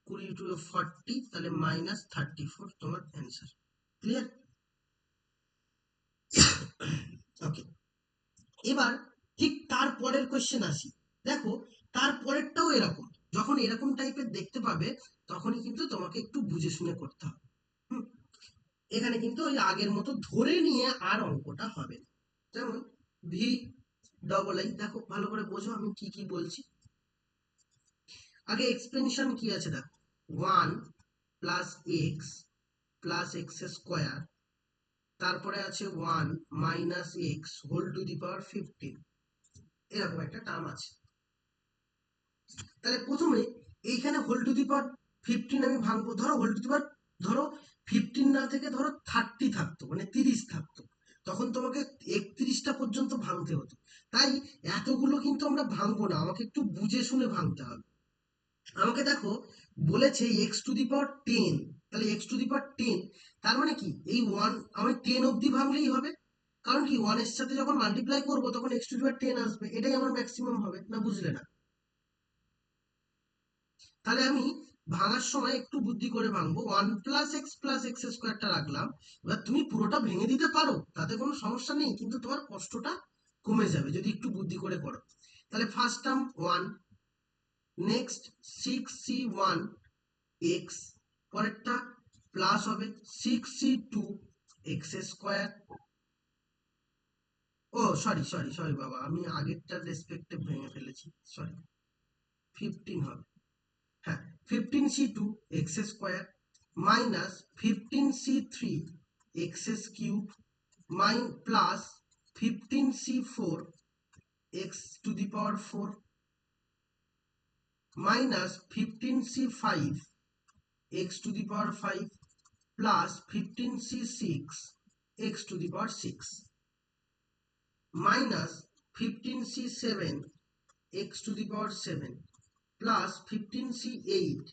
20 টু 40, তাহলে -34 তোমার অ্যান্সার। ক্লিয়ার? ওকে, এবার ঠিক তারপরের কোশ্চেন আসি। দেখো তারপরেরটাও এরকম, যখন এরকম টাইপের দেখতে পাবে তখনই কিন্তু তোমাকে একটু বুঝে শুনে করতে হবে। হুম, এখানে কিন্তু ওই আগের মতো ধরে নিয়ে আর অঙ্কটা হবে না। যেমন VII, দেখো ভালো করে বোঝো আমি কি কি বলছি। আগে এক্সপেনশন কি আছে দেখো, 1 plus x plus x square, তারপরে আছে 1 minus x whole to the power 15, এরকম একটা টার্ম আছে। তাহলে প্রথমে এইখানে হোল টু দি পাওয়ার 15 আমি ভাঙবো, ধরো হোল টু দি পাওয়ার, ধরো 15 না থেকে ধরো 30 থাকতো, মানে 30 থাকতো, তখন তোমাকে 31টা পর্যন্ত ভাঙতে হতো। তাই এতগুলো কিন্তু আমরা ভাঙবো না, আমাকে একটু বুঝে শুনে ভাঙতে হবে। আমাকে দেখো বলেছে এক্স টু দি পাওয়ার 10, তাহলে এক্স টু দি পাওয়ার 10 তার মানে কি এই 1 আমি 10 অবধি ভাঙলেই হবে, কারণ কি 1 এর সাথে যখন মাল্টিপ্লাই করবো তখন এক্স টু দি পাওয়ার 10 আসবে, এটাই আমার ম্যাক্সিমাম হবে, না বুঝলে না? তাহলে আমি ভাঙার সময় একটু বুদ্ধি করে ভাঙবো, 1 প্লাস এক্স প্লাস এক্স স্কোয়ারটা রাখলাম। এবার তুমি পুরোটা ভেঙে দিতে পারো, তাতে কোনো সমস্যা নেই, কিন্তু তোমার কষ্টটা কমে যাবে যদি একটু বুদ্ধি করে করো। তাহলে first term 1, next 6c1 x, পরেরটা প্লাস হবে 6c2 এক্স স্কোয়ার। ও সরি সরি সরি বাবা, আমি আগেরটার রেসপেক্টে ভেঙে ফেলেছি, সরি, 15 হবে। হ্যাঁ, 15c2 x square minus 15c3 x cube plus 15c4 x to the power 4 minus 15c5 x to the power 5 plus 15c6 x to the power 6 minus 15c7 x to the power 7 plus 15c8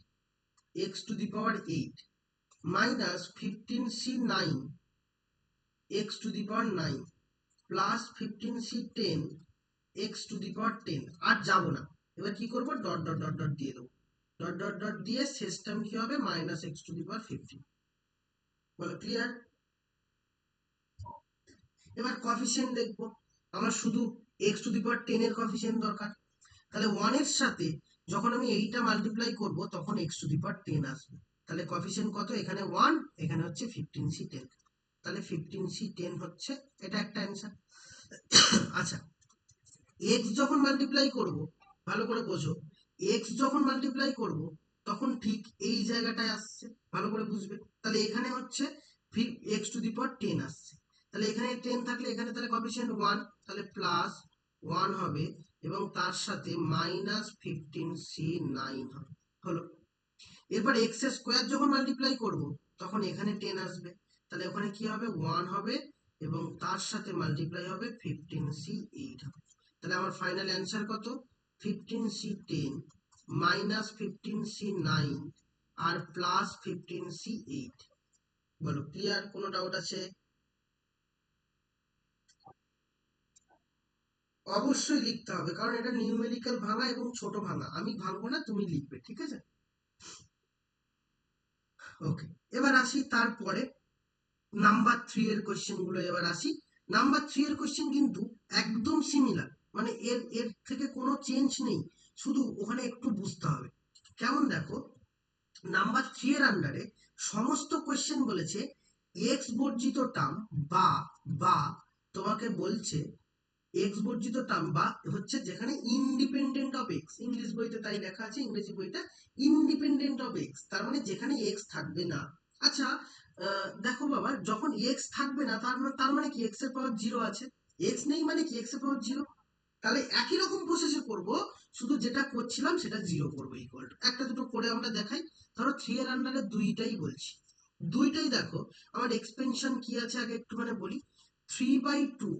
x to the power 8 minus 15c9 x to the power 9 plus 15c10 x to the power 10। আর যাব না, এবার কি করব, dot dot dot dot দিয়ে দেবো, dot dot dot দিয়ে শেষ term কি হবে, minus x to the power 15। বলো ক্লিয়ার? এবার কোএফিসিয়েন্ট দেখবো, আমার শুধু এক্স টু দি পাওয়ার 10 এর কোএফিসিয়েন্ট দরকার। তাহলে 1 এর সাথে যখন আমি এইটা মাল্টিপ্লাই করব তখন এক্স টু দি পাওয়ার 10 আসবে। তাহলে কোএফিসিয়েন্ট কত? এখানে 1, এখানে হচ্ছে 15c10, তাহলে 15c10 হচ্ছে, এটা একটা অ্যান্সার। আচ্ছা, এক্স যখন মাল্টিপ্লাই করব, ভালো করে বোঝো, এক্স যখন মাল্টিপ্লাই করব তখন ঠিক এই জায়গাটায় আসছে, ভালো করে বুঝবে। তাহলে এখানে হচ্ছে এক্স টু দি পাওয়ার 10 আসছে, তাহলে এখানে 10 থাকলে এখানে তাহলে কোএফিসিয়েন্ট 1, তাহলে প্লাস 1 হবে এবং তার সাথে মাইনাস 15c9 হবে, হলো। এরপর এক্স স্কোয়ার যখন মাল্টিপ্লাই করব তখন এখানে 10 আসবে, তাহলে ওখানে কি হবে 1 হবে এবং তার সাথে মাল্টিপ্লাই হবে 15c8 হবে। তাহলে আমার ফাইনাল অ্যান্সার কত, 15c10 মাইনাস 15c9 আর প্লাস 15c8। বলো ক্লিয়ার, কোনো ডাউট আছে? অবশ্যই লিখতে হবে, কারণ এটা নিউমেরিক্যাল ভাঙা এবং ছোট ভাঙা, আমি ভাঙবো না, তুমি লিখবে, ঠিক আছে? ওকে, এবার আসি তারপরে নাম্বার 3 এর কোশ্চেন গুলো। এবার আসি নাম্বার 3 এর কোশ্চেন কিন্তু একদম সিমিলার, মানে এর এর থেকে কোনো চেঞ্জ নেই, শুধু ওখানে একটু বুঝতে হবে কেমন। দেখো, নাম্বার 3 এর আন্ডারে সমস্ত কোশ্চেন বলেছে এক্স বর্জিত টার্ম বা বা তোমাকে বলছে এক্স বর্জিত টার্ম বা হচ্ছে যেখানে ইন্ডিপেন্ডেন্ট অফ এক্স, ইংলিশ বইতে তাই লেখা আছে, ইংরেজি বইটা ইন্ডিপেন্ডেন্ট অফ এক্স, তার মানে যেখানে এক্স থাকবে না। আচ্ছা, দেখো বাবা, যখন এক্স থাকবে না তার মানে কি এক্স এর পাওয়ার 0 আছে, এক্স নেই মানে কি এক্স এর পাওয়ার 0, তাহলে একই রকম প্রসেসে করব, শুধু যেটা করছিলাম সেটা 0 করবো, ইকুয়াল টু একটা দুটো করে আমরা দেখাই। ধরো 3 এর আন্ডারে দুইটাই বলছি, দুইটাই দেখো আমার এক্সপেনশন কি আছে আগে একটু মানে বলি। 3/2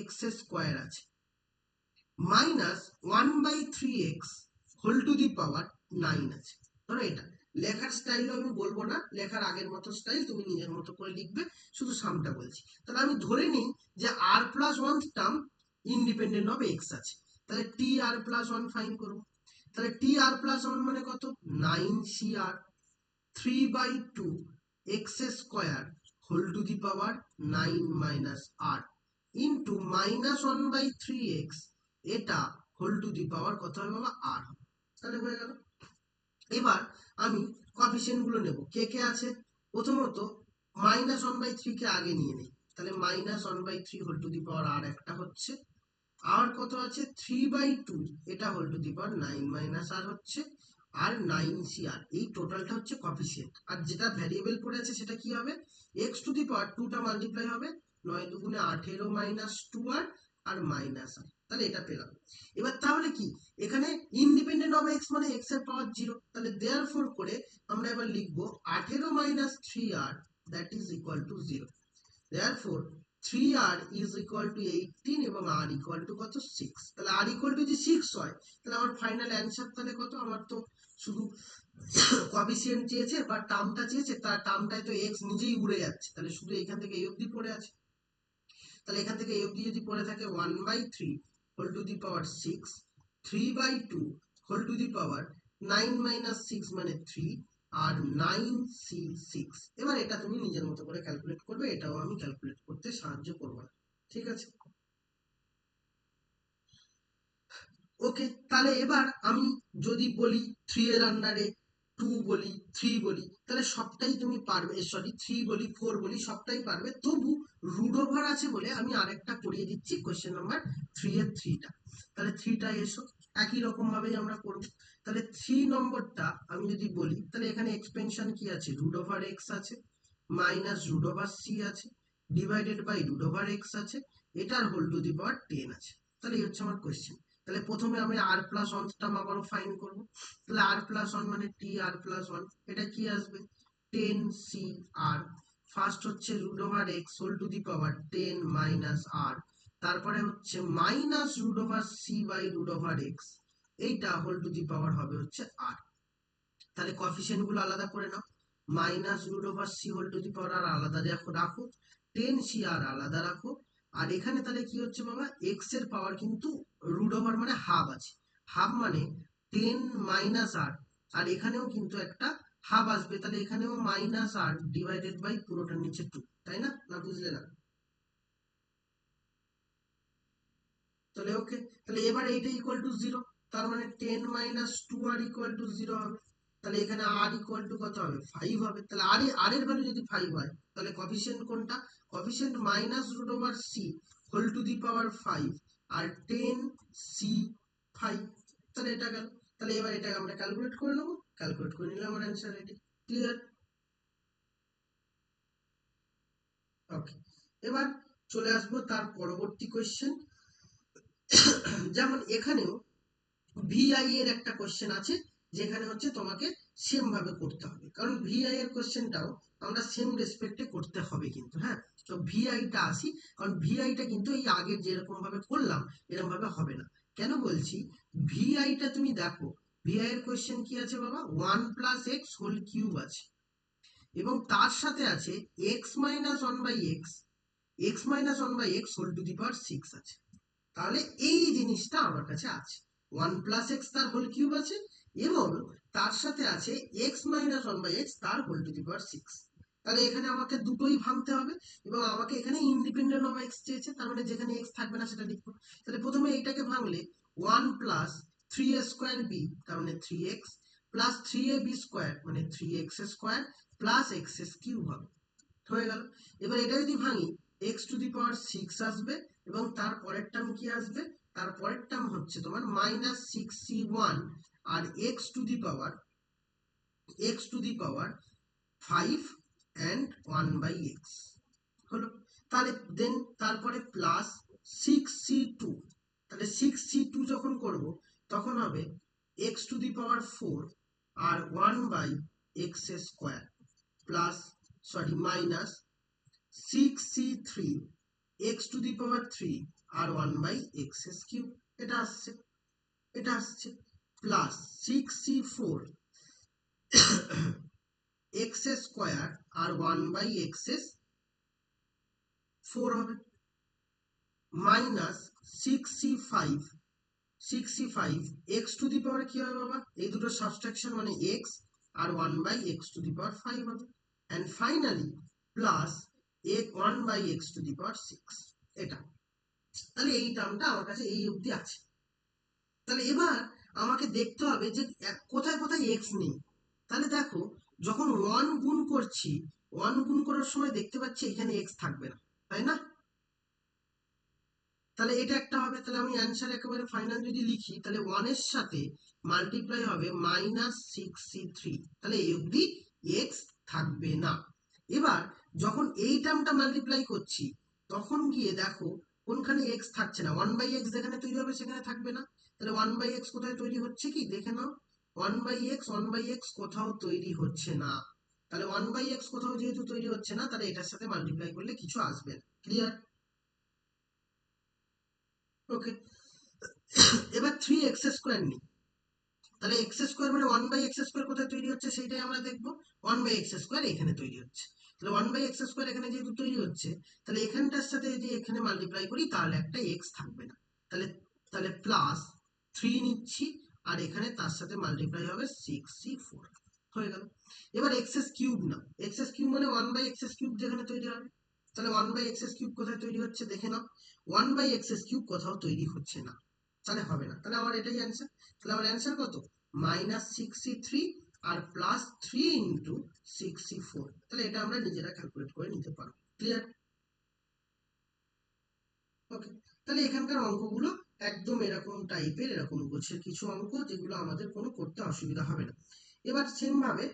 এক্স স্কোয়ার আছে minus 1/3x whole to the power 9 আছে। ধরো এটা লেখার স্টাইল আমি বলবো না, লেখার আগের মতো স্টাইল তুমি নিজের মতো করে লিখবে, শুধু সামটা বলছি। তাহলে আমি ধরে নিই যে r plus one term independent of x আছে, তাহলে T r plus one find করবো। তাহলে টি আর প্লাস ওয়ান মানে কত, 9cr 3/2 x square whole to the power 9 minus r into minus 1/3x, এটা হোল টু দি পাওয়ার কত হবে বাবা, আর হবে। তাহলে হয়ে গেল। এবার আমি কোএফিসিয়েন্ট গুলো নেব, কে কে আছে। প্রথমত -1/3 কে আগে নিয়ে নেই, তাহলে -1/3 হোল টু দি পাওয়ার আর একটা হচ্ছে, আর কত আছে 3/2, এটা whole to the power 9 minus r হচ্ছে, আর 9cr, এই টোটালটা হচ্ছে কোএফিসিয়েন্ট। আর যেটা ভ্যারিয়েবল পড়ে আছে সেটা কি হবে, এক্স টু দি পাওয়ার 2 টা মাল্টিপ্লাই হবে 9 দুগুণে 18 মাইনাস 2r আর মাইনাস আর, তাহলে এটা পেলাম। এবার তাহলে কি এখানে ইন্ডিপেন্ডেন্ট অফ এক্স মানে এক্স এর পাওয়ার 0, তাহলে দেয়ারফর করে আমরা এবার লিখবো 18 minus 3r that is equal to 0। Therefore 3r is equal to 18 এবং r equal to কত 6, তাহলে r equal to যদি 6 হয় তাহলে আমার ফাইনাল অ্যান্সার তাহলে কত, আমার তো শুধু কোএফিসিয়েন্ট চেয়েছে বা টার্মটা চেয়েছে, তার টার্মটায় তো x নিজেই উড়ে যাচ্ছে, তাহলে শুধু এখান থেকে এই অবধি পড়ে আছে। তাহলে এখান থেকে এই অবধি যদি পড়ে থাকে 1/3 whole to the power 6, 3/2 whole to the power 9 minus 6 মানে 3 আর 9c6। এবার এটা তুমি নিজের মতো করে ক্যালকুলেট করবে, এটাও আমি ক্যালকুলেট করতে সাহায্য করবো না, ঠিক আছে? ওকে, তাহলে এবার আমি যদি বলি 3 এর আন্ডারে 2 বলি, 3 বলি, তাহলে সবটাই তুমি পারবে, সরি 3 বলি 4 বলি সবটাই পারবে, তবু রুট ওভার আছে বলে আমি আরেকটা করিয়ে দিচ্ছি কোশ্চেন নাম্বার 3 এর 3টা। তাহলে 3টা এসো, একই রকম ভাবেই আমরা করব। তাহলে 3 নম্বরটা আমি যদি বলি, তাহলে এখানে এক্সপেনশন কি আছে, রুট ওভার এক্স আছে মাইনাস রুট ওভার সি আছে divided by root over x আছে, এটার হোল টু দি পাওয়ার 10 আছে। তাহলে এই হচ্ছে আমার কোশ্চেন। তাহলে প্রথমে আমি আর প্লাস ওয়ান টার্ম আবারও ফাইন করবো, তাহলে আর প্লাস ওয়ান মানে টি আর প্লাস ওয়ান, এটা কি আসবে 10cr, ফার্স্ট হচ্ছে root over x whole to the power 10 minus r, তারপরে হচ্ছে minus root over c by root over x, এইটা হোল টু দি পাওয়ার হবে হচ্ছে আর। তাহলে কোএফিসিয়েন্ট গুলো আলাদা করে নাও, minus root over c whole to the power r আলাদা রাখো, 10cr আলাদা রাখো, আর এখানে তাহলে কি হচ্ছে বাবা, এক্স এর পাওয়ার কিন্তু রুট ওভার মানে হাফ আছে, হাফ মানে 10 মাইনাস আর, আর এখানেও কিন্তু একটা হাফ আসবে, তাহলে এখানেও মাইনাস আর ডিভাইডেড বাই পুরোটার নিচে 2, তাই না, না বুঝলে না? তাহলে ওকে, তাহলে এবার এইটা ইকুয়াল টু 0, তার মানে 10 মাইনাস 2r ইকুয়াল টু 0 হবে। তাহলে এখানে r ইকুয়াল টু কত হবে, 5 হবে। তাহলে r এর ভ্যালু যদি 5 হয় তাহলে কোএফিসিয়েন্ট কোনটা, coefficient minus root over c whole to the power 5 আর 10c5, তাহলে এটা গেল। তাহলে এবার এটা আমরা ক্যালকুলেট করে নেবো, ক্যালকুলেট করে নিলাম, আমার অ্যান্সার রেডি। ক্লিয়ার? ওকে, এবার চলে আসবো তার পরবর্তী কোয়েশ্চেন। যেমন এখানেও ভিআই এর একটা কোয়েশ্চেন আছে, যেখানে হচ্ছে তোমাকে সেম ভাবে করতে হবে, কারণ ভিআই এর কোয়েশ্চেনটাও আমরা সেম রেসপেক্টে করতে হবে কিন্তু। হ্যাঁ, তো ভিআইটা আসি, কারণ ভিআইটা কিন্তু এই আগের যেরকম ভাবে করলাম এরকম ভাবে হবে না। কেন বলছি? ভিআইটা তুমি দেখো, ভিআই এর কোয়েশ্চেন কি আছে বাবা? 1 + x হোল কিউব আছে, এবং তার সাথে আছে x-1/x, x-1/x whole to the power 6 আছে। তাহলে এই জিনিসটা আমার কাছে আছে, 1 + x তার হোল কিউব আছে, এবং তার সাথে আছে x-1/x তার হোল টু দি পাওয়ার 6। তাহলে এখানে আমাকে দুটোই ভাঙতে হবে, এবং আমাকে এখানে ইন্ডিপেন্ডেন্ট অফ x চেয়েছে, তার মানে যেখানে x থাকবে না সেটা লিখবো। তাহলে প্রথমে এইটাকে ভাঙলে 1 + 3a² b, তার মানে 3x, প্লাস 3ab² মানে 3x² প্লাস x³ হবে, হয়ে গেল। এবার এটা যদি ভাঙি, x⁶ আসবে, এবং তার পরের টার্ম কি আসবে? তার পরের টার্ম হচ্ছে তোমার -6c1, R x⁵ 5 and 1/x হলো। তাহলে দেন তারপরে প্লাস 6c2, তাহলে 6c2 যখন করব তখন হবে x⁴ আর 1/x² plus, sorry, minus 6c3 x⁵ আর 1/x³ এটা আসছে, এটা আসছে, প্লাস 6c4 x² আর 1/x4 হবে, মাইনাস 6c5 x⁵ কি হবে বাবা? এই দুটো সাবট্রাকশন মানে x আর 1/x⁵ হবে, এন্ড ফাইনালি প্লাস 1/x⁵, এটা। তাহলে এই টার্মটা আমার কাছে এই অবধি আছে। তাহলে এবার আমাকে দেখতে হবে যে কোথায় কোথায় x নেই। তাহলে দেখো, যখন 1 গুণ করছি, 1 গুণ করার সময় দেখতে পাচ্ছি এখানে x থাকবে না, তাই না? তাহলে এটা একটা হবে। তাহলে আমি অ্যান্সার একেবারে ফাইনাল যদি লিখি, তাহলে 1 এর সাথে মাল্টিপ্লাই হবে -6c3, তাহলে এই অবধি x থাকবে না। এবার যখন এই টার্মটা মাল্টিপ্লাই করছি, তখন গিয়ে দেখো কোনখানে x থাকছে না, 1/x যেখানে তৈরি হবে সেখানে থাকবে না। তাহলে 1/x কোথায় তৈরি হচ্ছে কি দেখে নাও, 1/x কোথাও তৈরি হচ্ছে না। তাহলে 1/x কোথাও যেহেতু তৈরি হচ্ছে না, তাহলে এটার সাথে মাল্টিপ্লাই করলে কিছু আসবে না। ক্লিয়ার? ওকে, এবার 3x² নেই, তাহলে x² মানে 1/x² কোথায় তৈরি হচ্ছে সেটাই আমরা দেখবো। 1/x² এখানে তৈরি হচ্ছে, তাহলে 1/x² এখানে যেহেতু তৈরি হচ্ছে, তাহলে এখানটার সাথে যদি এখানে মাল্টিপ্লাই করি তাহলে একটা x থাকবে না। তাহলে তাহলে প্লাস 3 নিচ্ছি, আর এখানে তার সাথে মাল্টিপ্লাই হবে 6c4, হয়ে গেল। এবার x³ না, x³ মানে 1/x³ যেখানে তৈরি হবে, তাহলে 1/x³ কোথায় তৈরি হচ্ছে দেখে নাও, 1/x³ কোথাও তৈরি হচ্ছে না, তাহলে হবে না। তাহলে আমার এটাই অ্যান্সার। তাহলে আমার অ্যান্সার কত? -6c3 আর +3 ইন্টু 6c4। তাহলে এটা আমরা নিজেরা ক্যালকুলেট করে নিতে পারবো। ক্লিয়ার? ওকে, তাহলে এখানকার অঙ্কগুলো একদম এরকম টাইপের, এরকম গোছের কিছু অঙ্ক, যেগুলো আমাদের কোনো করতে অসুবিধা হবে না। এবার সেম ভাবে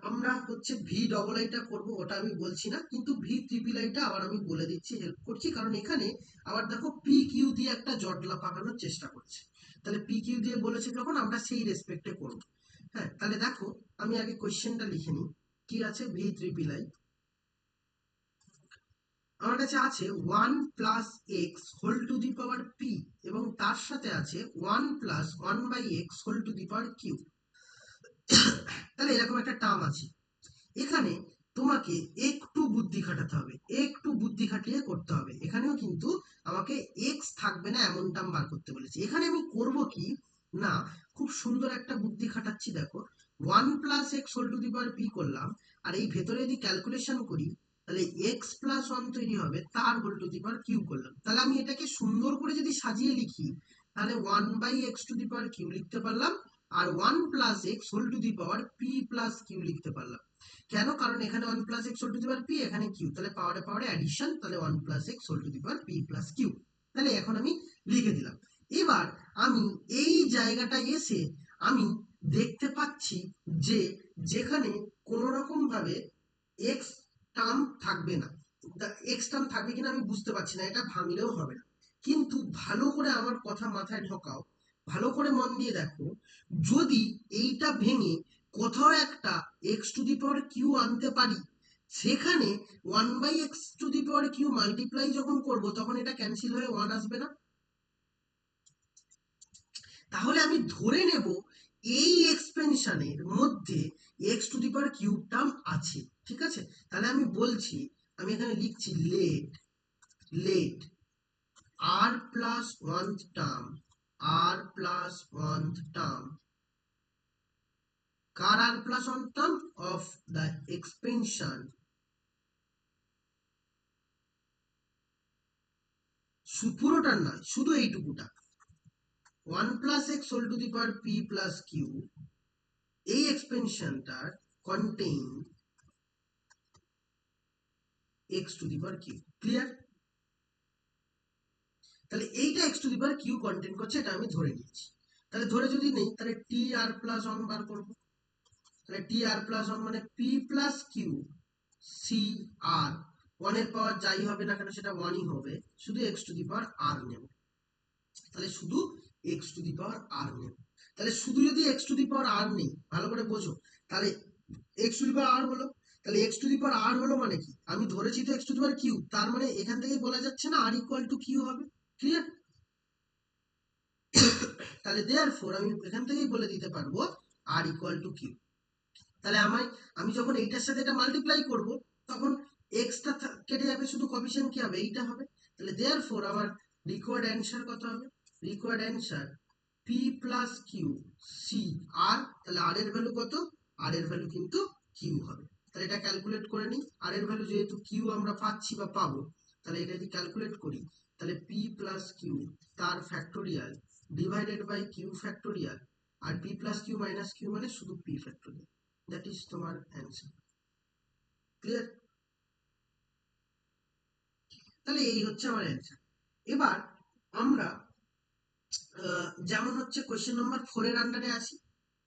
আমরা হচ্ছে VIIটা করবো, ওটা আমি বলছি না, কিন্তু VIIIটা আবার আমি বলে দিচ্ছি, হেল্প করছি, কারণ এখানে আবার দেখো PQ দিয়ে একটা জটলা পাকানোর চেষ্টা করছে। তাহলে PQ দিয়ে বলেছে যখন, আমরা সেই রেসপেক্টে করবো। হ্যাঁ, তাহলে দেখো আমি আগে কোয়েশ্চেনটা লিখে নিই। কি আছে? VIII আমার কাছে আছে 1 + x whole to the power p, এবং তার সাথে আছে 1 + 1/x whole to the power q। তাহলে এরকম একটা টার্ম আছে। এখানে তোমাকে একটু বুদ্ধি খাটাতে হবে, একটু বুদ্ধি খাটিয়ে করতে হবে। এখানেও কিন্তু আমাকে x থাকবে না এমন টার্ম বার করতে বলেছে। এখানে আমি করব কি না, খুব সুন্দর একটা বুদ্ধি খাটাচ্ছি, দেখো 1 + x whole to the power p করলাম, আর এই ভেতরে যদি ক্যালকুলেশন করি, তাহলে x + 1 তৈরি হবে, তার whole to the power q করলাম। তাহলে আমি এটাকে সুন্দর করে যদি সাজিয়ে লিখি, তাহলে 1/x⁵ লিখতে পারলাম, আর 1 + x whole to the power p + q লিখতে পারলাম। কেন? কারণ এখানে 1 + x whole to the power p, এখানে q, তাহলে পাওয়ারে পাওয়ারে অ্যাডিশন, তাহলে 1 + x whole to the power p + q। তাহলে এখন আমি লিখে দিলাম। এবার আমি এই জায়গাটায় এসে আমি দেখতে পাচ্ছি যে যেখানে কোনো রকম ভাবে এক্স টার্ম থাকবে না, এক্স টার্ম থাকবে কিনা আমি বুঝতে পারছি না, এটা ভাঙলেও হবে না। কিন্তু ভালো করে আমার কথা মাথায় ঢোকাও, ভালো করে মন দিয়ে দেখো, যদি এইটা ভেঙে কোথাও একটা x to the power q আনতে পারি, সেখানে one by x to the power q multiply যখন করব তখন এটা ক্যান্সেল হয়ে ওয়ান আসবে না? তাহলে আমি ধরে নেব এই এক্সপেনশনের মধ্যে x to the power cube term আছে। ঠিক আছে, তাহলে আমি বলছি, আমি এখানে লিখছি let r plus one term, r plus one term, কার r plus one term of the expansion, পুরোটার নয়, শুধু এইটুকুটা, one plus x whole to the power p plus q, এই এক্সপেনশনটার contain x to the power q. Clear? তাহলে এইটা x to the power q content করছে, এটা আমি ধরে নিয়েছি। তাহলে ধরে যদি নেই, তাহলে টি আর প্লাস ওয়ান বার করবো। তাহলে টি আর প্লাস ওয়ান মানে পি প্লাস কিউ সি আর, ওয়ানের পাওয়ার যাই হবে না কেন সেটা ওয়ানই হবে, শুধু এক্স টু দি পাওয়ার আর নেব। তাহলে শুধু এক্স টু দি পাওয়ার আর নেব। তাহলে শুধু যদি এক্স টু দি পাওয়ার আর নেই, ভালো করে বোঝো, তাহলে এক্স টু দি পাওয়ার আর হলো, তাহলে এক্স টু দি পাওয়ার আর হলো মানে কি, আমি ধরেছি তো x to the power q, তার মানে এখান থেকেই বলা যাচ্ছে না আর ইকুয়াল টু কিউ হবে। ক্লিয়ার? তাহলে দেয়ারফর আমি এখান থেকেই বলে দিতে পারবো আর ইকুয়াল টু কিউ। তাহলে আমি যখন এইটার সাথে এটা মাল্টিপ্লাই করব, তখন এক্সটা কেটে যাবে, শুধু কোএফিসিয়েন্ট কি হবে, এইটা হবে। তাহলে দেয়ারফর আমার রিকোয়ার্ড অ্যান্সার কত হবে? Required answer p plus q C r, তাহলে আর এর ভ্যালু কত? আর এর ভ্যালু কিন্তু কিউ হবে। তাহলে এটা ক্যালকুলেট করে নিই, আর এর ভ্যালু যেহেতু কিউ আমরা পাচ্ছি বা পাবো, তাহলে এটা যদি ক্যালকুলেট করি, তাহলে পি প্লাস কিউ তার factorial divided by q factorial, আর p plus q minus q মানে শুধু পি ফ্যাক্টোরিয়াল। দ্যাট ইজ তোমার অ্যান্সার। ক্লিয়ার? তাহলে এই হচ্ছে আমার অ্যান্সার। এবার আমরা যেমন হচ্ছে কোয়েশ্চেন নাম্বার 4 এর আন্ডারে আসি।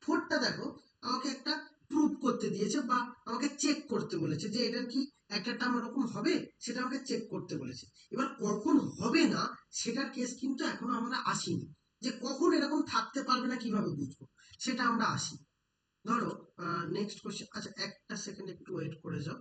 4টা দেখো, আমাকে একটা প্রুভ করতে দিয়েছে বা আমাকে চেক করতে বলেছে যে এটা কি একটা টার্ম এরকম হবে, সেটা আমাকে চেক করতে বলেছে। এবার কখন হবে না সেটার কেস কিন্তু এখনো আমরা আসিনি, যে কখন এরকম থাকতে পারবে না কিভাবে বুঝবো, সেটা আমরা আসি। ধরো নেক্সট কোয়েশ্চেন, আচ্ছা একটা সেকেন্ড একটু ওয়েট করে যাও।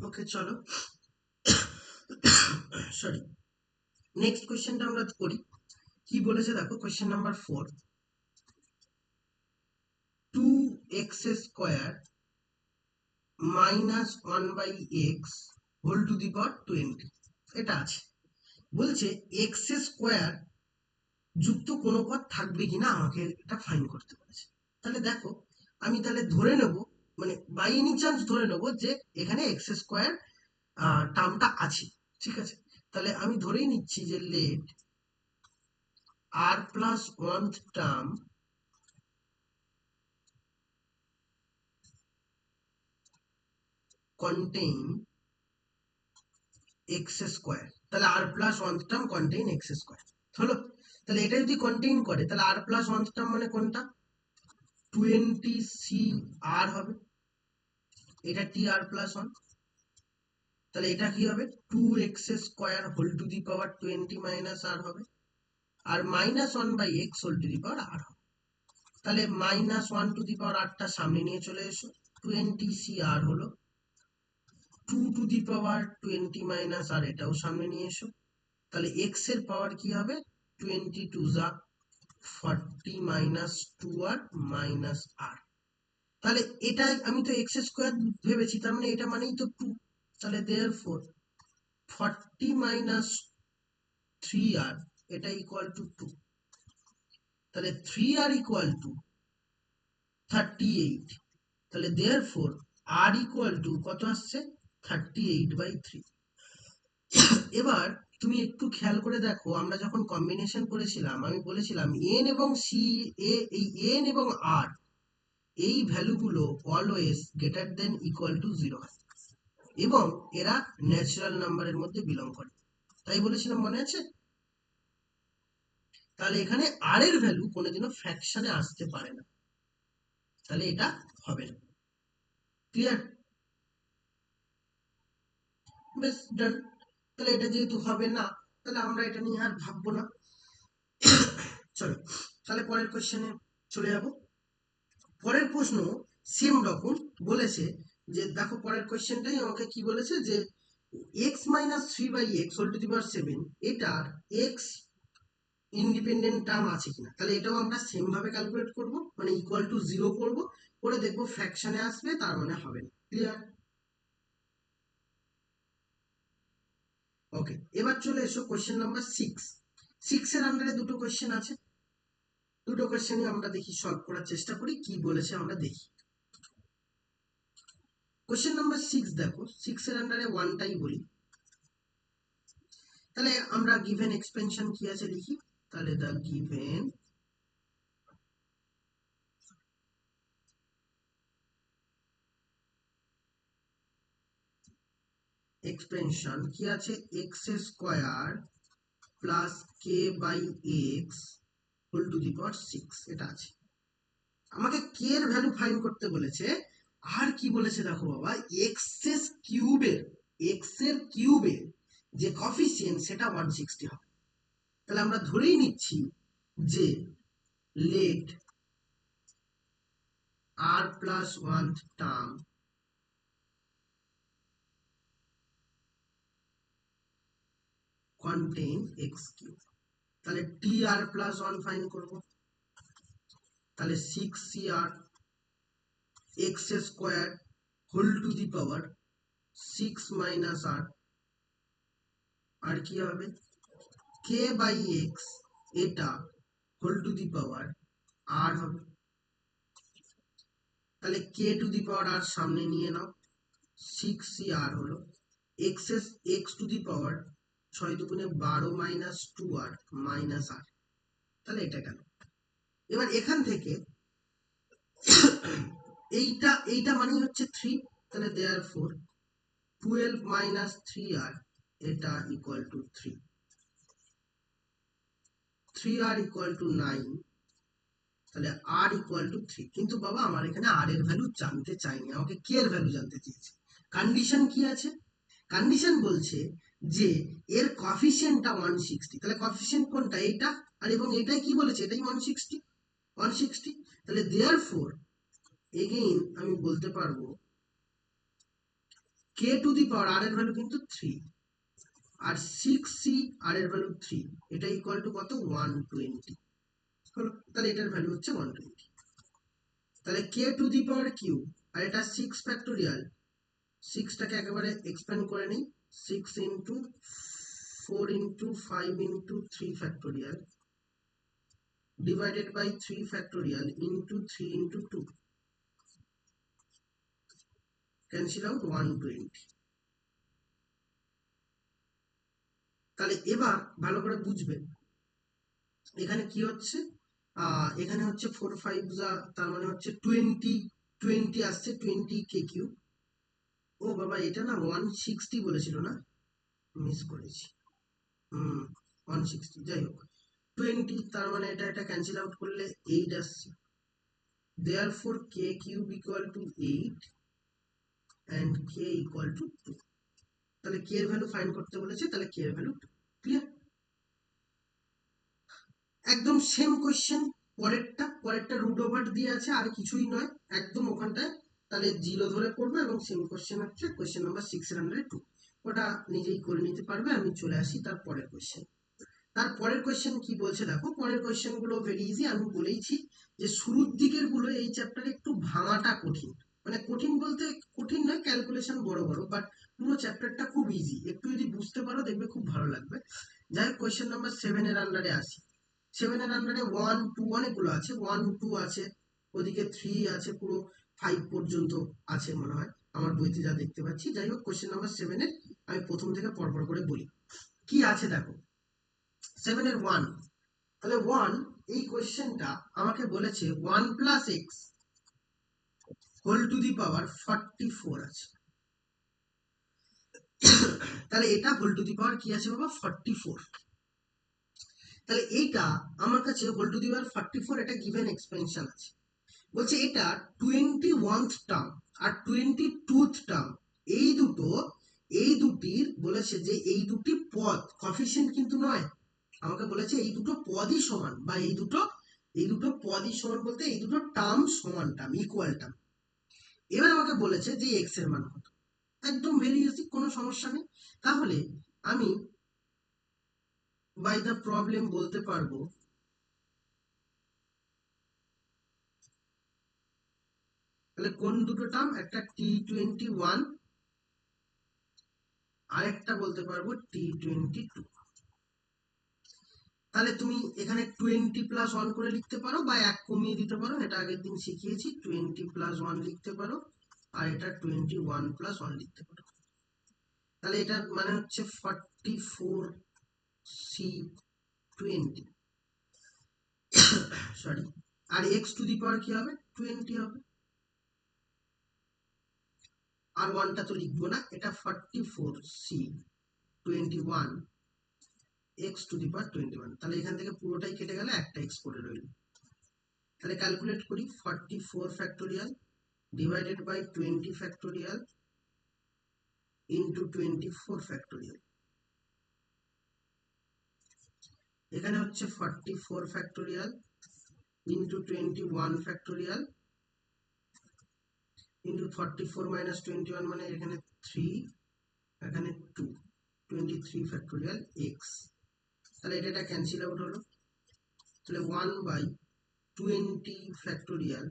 ওকে চলো, সরি, নেক্সট কোয়েশ্চেনটা আমরা করি। কি বলেছে দেখো, question number 4, 2x square minus 1/x whole to the power 20 এটা আছে। বলছে এক্স স্কোয়ার যুক্ত কোনো পদ থাকবে কিনা আমাকে এটা ফাইন্ড করতে বলেছে। তাহলে দেখো আমি তাহলে ধরে নেব, মানে বাই এনি চান্স ধরে নেব যে এখানে এক্স স্কোয়ার টার্মটা আছে, ঠিক আছে। তাহলে আমি ধরেই নিচ্ছি যে let r plus one term contain x square, তাহলে r plus one term contain x square হলো। তাহলে এটা যদি কন্টেইন করে তাহলে আর প্লাস ওয়ান টার্ম মানে কোনটা, 20 CR হবে, এটা টি আর প্লাস ওয়ান। তাহলে এটা কি হবে 2x square whole to the power 20 minus r হবে, আর minus 1/x whole to the power r হবে। তাহলে মাইনাস 1 টু দি পাওয়ার আরটা সামনে নিয়ে চলে এসো, 20CR হলো, 2 টু দি পাওয়ার 20 মাইনাস আর এটাও সামনে নিয়ে এসো। তাহলে x এর পাওয়ার কি হবে 22 যা 40 মাইনাস 2r মাইনাস r। তাহলে এটা আমি তো এক্স স্কোয়ার ভেবেছি, তার মানে এটা মানেই তো 2। তাহলে therefore 40 মাইনাস 3r এটা ইকুয়াল টু 2। তাহলে 3r ইকুয়াল টু 38। তাহলে therefore r ইকুয়াল টু কত আসছে 38/3। এবার তুমি একটু খেয়াল করে দেখো, আমরা যখন কম্বিনেশন করেছিলাম আমি বলেছিলাম n এবং c এই n এবং r এই ভ্যালুগুলো always greater than equal to 0 হয় এবং এরা ন্যাচারাল নাম্বারের মধ্যে বিলং করে, তাই বলেছিলাম মনে আছে। তাহলে এখানে আর এর ভ্যালু কোনোদিনও ফ্র্যাকশনে আসতে পারে না, তাহলে এটা হবে না। ক্লিয়ার? বেশ ডান। তাহলে এটা যেহেতু হবে না তাহলে আমরা এটা নিয়ে আর ভাববো না। চলো তাহলে পরের কোশ্চেনে চলে যাব। পরের প্রশ্ন সেম রকম বলেছে যে দেখো পরের কোশ্চেনটাই আমাকে কি বলেছে যে x minus 3/x whole to the power 7 এটার x ইন্ডিপেন্ডেন্ট টার্ম আছে কিনা। তাহলে এটাও আমরা সেম ভাবে ক্যালকুলেট করব, মানে ইকুয়াল টু 0 করব, করে দেখবো ফ্র্যাকশনে আসবে, তার মানে হবে না। ক্লিয়ার? ওকে, এবার চলে এসো কোশ্চেন নাম্বার 6 এর আন্ডারে দুটো কোশ্চেন আছে, দুটো কোশ্চেনই আমরা দেখি সলভ করার চেষ্টা করি, কি বলেছে আমরা দেখি। কোশ্চেন নাম্বার 6 দেখো, 6 এর আন্ডারে ওয়ানটাই বলি। তাহলে আমরা গিভেন এক্সপেনশন কি আছে লিখি। তাহলে দা গিভেন এক্সপেনশন কি আছে, x square plus k by x whole to the power 6 এটা আছে। আমাকে কে এর ভ্যালু ফাইন্ড করতে বলেছে, আর কি বলেছে দেখো বাবা, এক্স এর কিউবের যে কফিসিয়েন্ট সেটা 160 হবে। তাহলে আমরা ধরেই নিচ্ছি যে let r plus one term contain x cube. তাহলে T r plus one find করব, তাহলে 6cr x square whole to the power 6 minus r, আর কি হবে কে বাই এক্স এটা whole to the power r হবে। তাহলে কে টু দি পাওয়ার আর সামনে নিয়ে নাও, 6cr হলো এক্স টু দি পাওয়ার 6 দুগুণে 12 মাইনাস 2r মাইনাস আর। তাহলে এটা গেল। এবার এখান থেকে এইটা মানে হচ্ছে 3, তাহলে therefore 12 মাইনাস 3r এটা equal to 3r equal two 9। তাহলে r ইকুয়াল টু 3। কিন্তু বাবা আমার এখানে r এর ভ্যালু জানতে চাইনি, আমাকে k এর ভ্যালু জানতে চেয়েছে। কন্ডিশন কি আছে, কন্ডিশন বলছে যে এর কোএফিসিয়েন্টটা 160। তাহলে কোএফিসিয়েন্ট কোনটা, এইটা, আর এবং এটাই কি বলেছে, এটাই 160। তাহলে therefore এগেইন আমি বলতে পারবো k to the power r এর ভ্যালু কিন্তু 3 আর 6c r এর ভ্যালু 3, এটা ইকুয়াল টু কত 120 হলো। তাহলে এটার ভ্যালু হচ্ছে 120। তাহলে k to the power cube আর এটা 6 ফ্যাক্টোরিয়াল সিক্সটাকে একেবারে এক্সপ্যান্ড করে নিই, 6 × 4 × 5 × 3 factorial divided by 3 factorial into 3 into 2, cancel out 120। তাহলে এবার ভালো করে বুঝবে এখানে কি হচ্ছে। এখানে হচ্ছে 4 5 তার মানে হচ্ছে 20 আসছে, 20 কে কিউ। ও বাবা, এটা না 160 বলেছিল না, মিস করেছি। 160, যাই হোক 20, তার মানে এটা ক্যান্সেল আউট করলে 8 আসছে। therefore k cube equal to 8 and k equal to 2। তাহলে k এর ভ্যালু ফাইন্ড করতে বলেছে, তাহলে k এর ভ্যালু 2। ক্লিয়ার? একদম সেম কোশ্চেন, পরেরটা রুট ওভার দিয়ে আছে, আর কিছুই নয়, একদম ওখানটায় তাহলে 0 ধরে পড়বে। এবং সেম কোশ্চেন হচ্ছে কোশ্চেন নাম্বার 602, ওটা নিজেই করে নিতে পারবে। আমি চলে আসি তার পরের কোশ্চেন। তার পরের কোশ্চেন কি বলছে দেখো, পরের কোশ্চেন গুলো ভেরি ইজি। আমি বলেইছি যে শুরুর দিকের গুলো এই চ্যাপ্টারে একটু ভাঙাটা কঠিন, মানে কঠিন বলতে কঠিন নয়, ক্যালকুলেশন বড় বড়, বাট পুরো চ্যাপ্টারটা খুব ইজি, একটু যদি বুঝতে পারো দেখবে খুব ভালো লাগবে। যাই হোক, কোশ্চেন নাম্বার 7 এর আন্ডারে আসি। 7 এর আন্ডারে 1 2 অনেকগুলো আছে, 1 2 আছে, ওদিকে 3 আছে, পুরো 5 পর্যন্ত আছে মনে হয় আমার বইতে যা দেখতে পাচ্ছি। যাই হোক, কোশ্চেন নাম্বার 7 এর আমি প্রথম থেকে পরপর করে বলি কি আছে। দেখো 7 এর 1, তাহলে 1, এই কোশ্চেনটা আমাকে বলেছে 1 plus x whole to the power 44 আছে। তাহলে এটা হোল টু দি পাওয়ার কি আছে বাবা, 44। তাহলে এইটা আমার কাছে হোল টু দি পাওয়ার 44, এটা গিভেন এক্সপেনশন আছে। বলছে এটা 21th টার্ম আর 22th টার্ম, এই দুটির বলেছে যে এই দুটি পদ কফিসিয়েন্ট কিন্তু নয়, আমাকে বলেছে এই দুটো পদই সমান, বা এই দুটো পদই সমান বলতে এই দুটো টার্ম সমান, টার্ম ইকুয়াল টার্ম। এবার আমাকে বলেছে যে এক্স এর মান কত। একদম ভেরি ইজি, কোনো সমস্যা নেই। তাহলে আমি বাই দ্য প্রবলেম বলতে পারবো তাহলে কোন দুটো টার্ম, একটা T21, আরেকটা বলতে পারবো T22। তাহলে তুমি এখানে 20+1 করে লিখতে পারো, বা 1 কমিয়ে দিতে পারো, এটা আগের দিন শিখিয়েছি। 20+1 লিখতে পারো, আর এটা 21+1 লিখতে পারো। তাহলে এটার মানে হচ্ছে 44C20, সরি, আর এক্স টু দি পাওয়ার কি হবে, 20 হবে। আর 1টা তো লিখবো না, এটা 44C21 এক্স টু দি পাওয়ার 21। তাহলে এখান থেকে পুরোটাই কেটে গেলে একটা এক্স পড়ে রইল। তাহলে ক্যালকুলেট করি, 44 factorial divided by 20 factorial into 24 factorial। এখানে হচ্ছে 44 factorial into 21 factorial into 44 minus 21 মানে এখানে 3, এখানে 2, 23 factorial x। তাহলে এটা ক্যান্সেল আউট হলো। তাহলে 1/20 factorial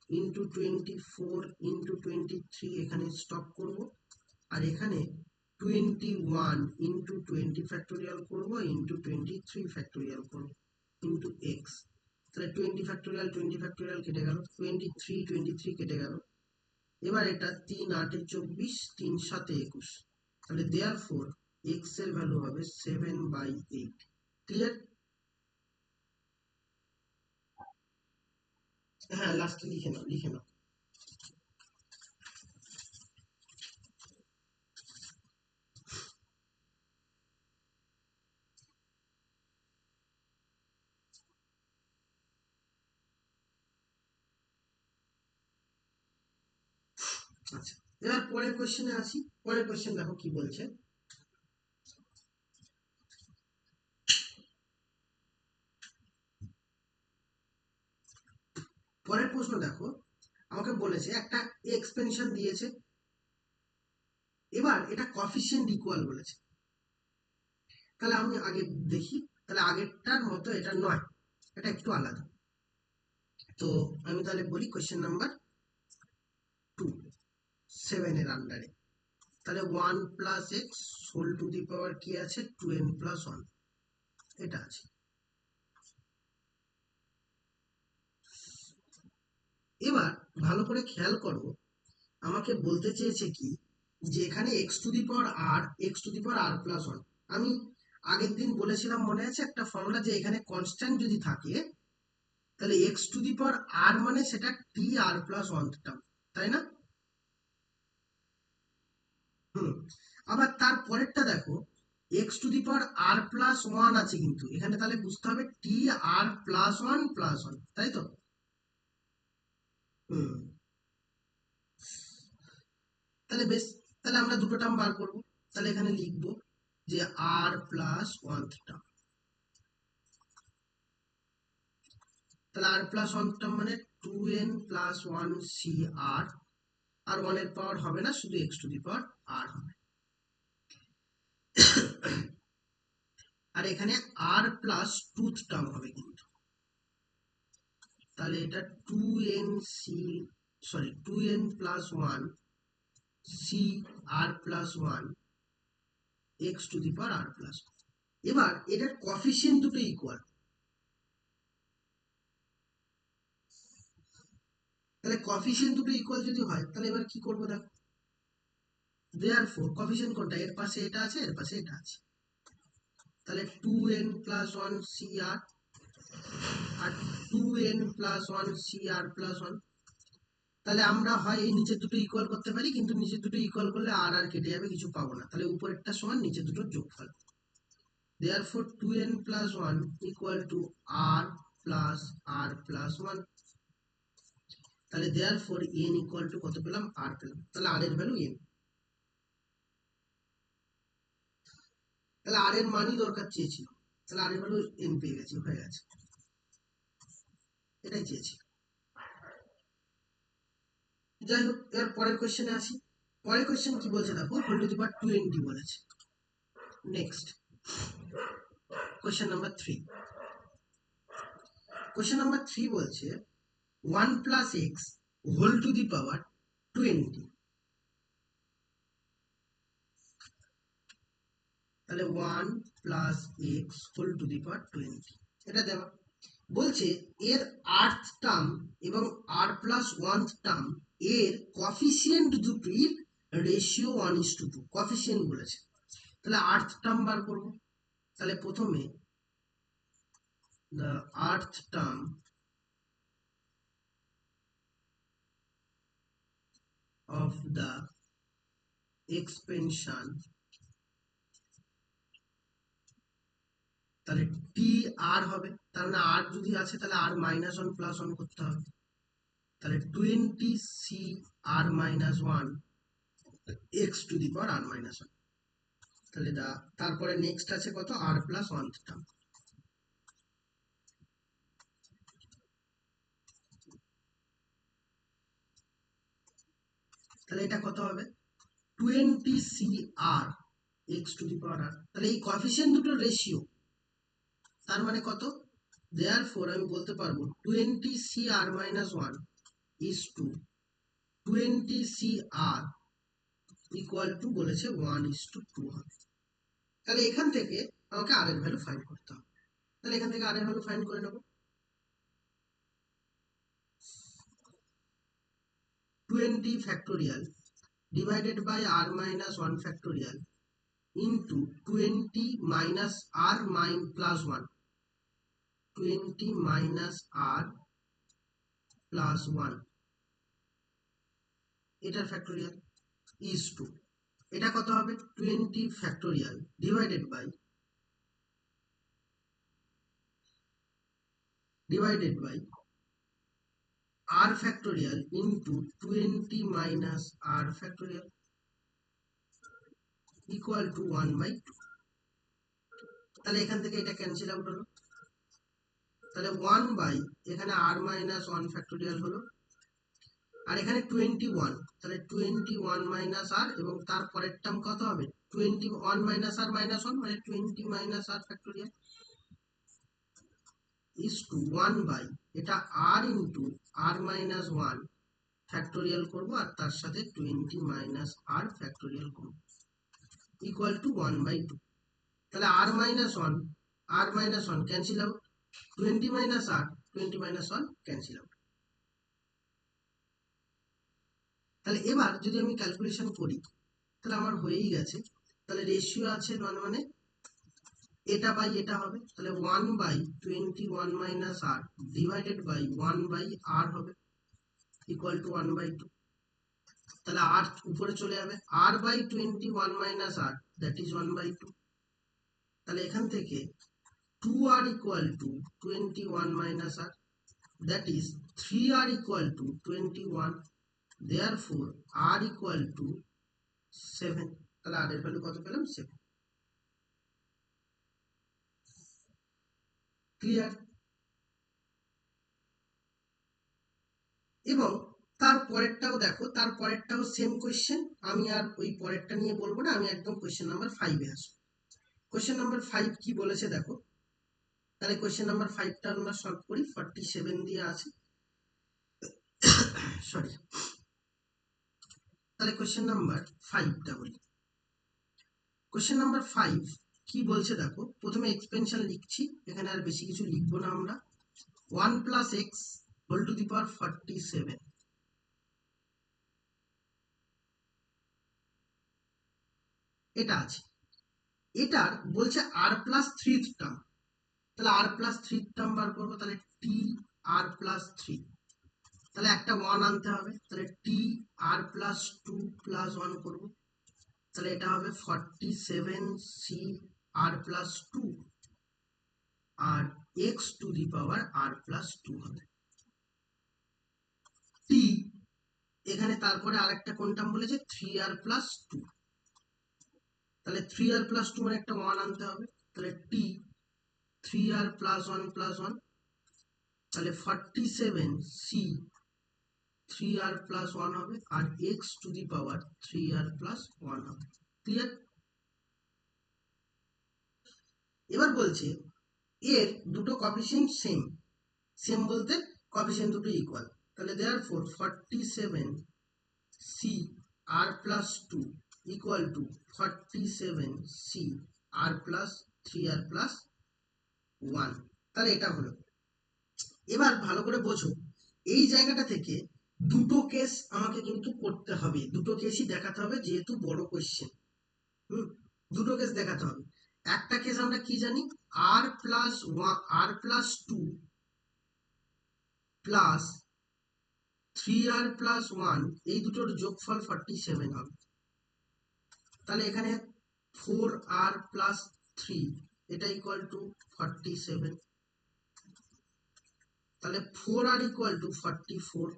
into 24 into 23 এখানে স্টপ করব, আর এখানে 21 into 20 factorial করব into 23 factorial করব into x। তাহলে 20 factorial কেটে গেল, 23 কেটে গেল। এবার এটা 3 8 24, 3 7 21। তাহলে therefore x এর ভ্যালু হবে 7/8। ক্লিয়ার? হ্যাঁ, লাস্টে লিখে নাও। আচ্ছা, এবার পরের কোশ্চেনে আসি। পরের কোশ্চেন দেখো কি বলছে। পরের প্রশ্ন দেখো, আমাকে বলেছে একটা এক্সপেনশন দিয়েছে, এবার এটা কফিসিয়েন্ট ইকুয়াল বলেছে। তাহলে আমি আগে দেখি, তাহলে আগেরটার মতো এটা নয়, এটা একটু আলাদা। তো আমি তাহলে বলি কোশ্চেন নাম্বার 2। 7 এর আন্ডারে। তাহলে 1 plus x whole to the power কি আছে 2n প্লাস 1, এটা আছে। এবার ভালো করে খেয়াল করো, আমাকে বলতে চেয়েছে কি যে এখানে x to the power r x to the power r plus 1, আমি আগের দিন বলেছিলাম মনে আছে একটা ফর্মুলা, যে এখানে কনস্ট্যান্ট যদি থাকে তাহলে এক্স টু দি পাওয়ার আর মানে সেটা টি আর প্লাস 1 টার্ম, তাই না? হুম। আবার তার পরেরটা দেখো, x to the power r plus 1 আছে, কিন্তু এখানে তাহলে বুঝতে হবে টি আর প্লাস 1, তাই তো? হুম। তাহলে বেশ, তাহলে আমরা দুটো টার্ম বার করবো। তাহলে এখানে লিখবো যে আর প্লাস 1 টার্ম, তাহলে আর প্লাস 1 টার্ম মানে 2n প্লাস 1 সি আর, আর 1 এর পাওয়ার হবে না, শুধু x to the power r হবে। আর এখানে আর প্লাস 2 টার্ম হবে কিন্তু, তাহলে এটা 2n c, sorry 2n plus 1 c r plus 1 x to the power r plus. এবার এটার কফিসিয়েন্ট দুটো ইকুয়াল, তাহলে কফিসিয়েন্ট দুটো ইকুয়াল যদি হয় তাহলে এবার কি করবো দেখো, দেয়ারফর কফিসিয়েন্ট কোনটা, এর পাশে এটা আছে, এর পাশে এটা আছে, তাহলে 2n প্লাস 1 সি আর, আর 2n plus 1 c r plus 1। তাহলে আমরা হয় এই নিচের দুটো ইকুয়াল করতে পারি, কিন্তু নিচের দুটো ইকুয়াল করলে আর আর কেটে যাবে, কিছু পাবো না, তাহলে উপরেরটা সমান নিচের দুটোর যোগফল। therefore 2n plus 1 equal to r plus r plus 1, তাহলে therefore n equal to কত পেলাম, r পেলাম, তাহলে r এর ভ্যালু n, তাহলে r এর মানই দরকার চেয়েছিল, তাহলে r এর ভ্যালু n পেয়ে গেছি, হয়ে গেছে, এটাই চেয়েছি। যাই হোক, এর পরের কোশ্চেনে আসি। পরের কোশ্চেন কি বলছে দেখো, হোল টু দি পাওয়ার 20 বলেছে। Next question number 3, question number 3 বলছে 1 plus x whole to the power 20, তাহলে 1 plus x whole to the power 20, এটা দেওয়া। বলছে এর আর্থ টার্ম এবং আর প্লাস 1 টার্ম এর কফিসিয়েন্ট দুটির রেশিও 1:2, কফিসিয়েন্ট বলেছে, তাহলে আর্থ টার্ম বার করবো। তাহলে প্রথমে the earth term of the expansion, তাহলে টি আর হবে, তার মানে আর যদি আছে তাহলে আর মাইনাস 1 প্লাস 1 করতে হবে, তাহলে 20 C r minus 1 x to the power r minus 1, তাহলে তারপরে নেক্সট আছে কত, আর প্লাস 1 টার্ম, তাহলে এটা কত হবে 20 C r x to the power r, তাহলে এই কোএফিসিয়েন্ট দুটোর রেশিও, তার মানে কত, therefore আমি বলতে পারবো 20 C r minus 1 is to 20 C r equal to বলেছে 1:2 হবে। তাহলে এখান থেকে আমাকে আর এর ভ্যালু ফাইন্ড করতে হবে, তাহলে এখান থেকে আর এর ভ্যালু ফাইন্ড করে নেব। 20 factorial divided by r minus 1 factorial into 20 minus r plus 1, 20 minus r plus 1, এটার ফ্যাক্টোরিয়াল ইজ টু, এটা কত হবে 20 factorial divided by r factorial into 20 minus r factorial equal to 1/2, তাহলে এখান থেকে এটা ক্যান্সেল আউট হলো, তাহলে 1 বাই এখানে r minus 1 factorial হলো, আর এখানে 21, তাহলে 21 minus r, এবং তার পরের টার্ম কত হবে 21 minus r minus 1 মানে 20 minus r factorial is to 1 by এটা r into r minus 1 factorial করব আর তার সাথে 20 মাইনাস আর ফ্যাক্টোরিয়াল করব ইকুয়াল টু 1/2। তাহলে আর মাইনাস 1 ক্যান্সেল আউট, 20 মাইনাস আর 20 মাইনাস 1 ক্যান্সেল আউট। তাহলে এবার যদি আমি ক্যালকুলেশন করি তাহলে আমার হয়েই গেছে। তাহলে রেশিও আছে মানে এটা বাই এটা হবে, তাহলে 1/21 minus R divided by 1/r হবে ইকুয়াল টু 1/2। তাহলে আর উপরে চলে যাবে, r/21 minus r that is 1/2। তাহলে এখান থেকে 2r equal to 21 minus r that is 3r equal to 21, therefore r equal to 7। তাহলে r এর ভ্যালু কত পেলাম? 7। ক্লিয়ার? এবং তার পরেরটাও দেখো, তার পরেরটাও সেম কোয়েশ্চেন। আমি আর ওই পরেরটা নিয়ে বলবো না, আমি একদম কোয়েশ্চেন নাম্বার 5-এ আসবো। কোয়েশ্চেন নাম্বার 5 কি বলেছে দেখো। তাহলে কোয়েশ্চেন নাম্বার 5টা আমরা সলভ করি। 47 দিয়ে আছে, সরি। তাহলে কোয়েশ্চেন নাম্বার 5টা বলি। কোয়েশ্চেন নাম্বার 5 কি বলছে দেখো। প্রথমে এক্সপেনশন লিখছি, এখানে আর বেশি কিছু লিখবো না আমরা। 1 plus x whole to the power 47 এটা আছে। এটার বলছে আর প্লাস 3 টার্ম, তাহলে আর প্লাস 3 টার্ম বার করবো। তাহলে টি আর প্লাস 3, তাহলে একটা 1 আনতে হবে, তাহলে টি আর প্লাস 2 প্লাস 1 করবো। তাহলে এটা হবে 47 সি আর প্লাস 2 আর x to the power r plus 2 হবে। টি এখানে তারপরে আরেকটা কোন টার্ম বলেছে 3r প্লাস 2, তাহলে 3r প্লাস 2 মানে একটা 1 আনতে হবে, তাহলে টি 3r প্লাস 1 প্লাস 1, তাহলে 47 সি 3r প্লাস 1 হবে আর x to the power 3r plus 1 হবে। ক্লিয়ার? এবার বলছে এর দুটো কোএফিসিয়েন্ট সেম, সেম বলতে কোএফিসিয়েন্ট দুটো ইকুয়াল। তাহলে therefore 47 C r plus 2 equal to 47 C r plus 3r plus 1। তাহলে এটা হলো। এবার ভালো করে বোঝো, এই জায়গাটা থেকে দুটো কেস আমাকে কিন্তু করতে হবে, দুটো কেসই দেখাতে হবে যেহেতু বড় কোয়েশ্চেন। দুটো কেস দেখাতে হবে। একটা কেস আমরা কি জানি, আর প্লাস 2 প্লাস 3r প্লাস 1 এই দুটোর যোগফল 47 হবে। তাহলে এখানে 4r প্লাস 3 এটা ইকুয়াল টু 47, তাহলে 4r equal to 44,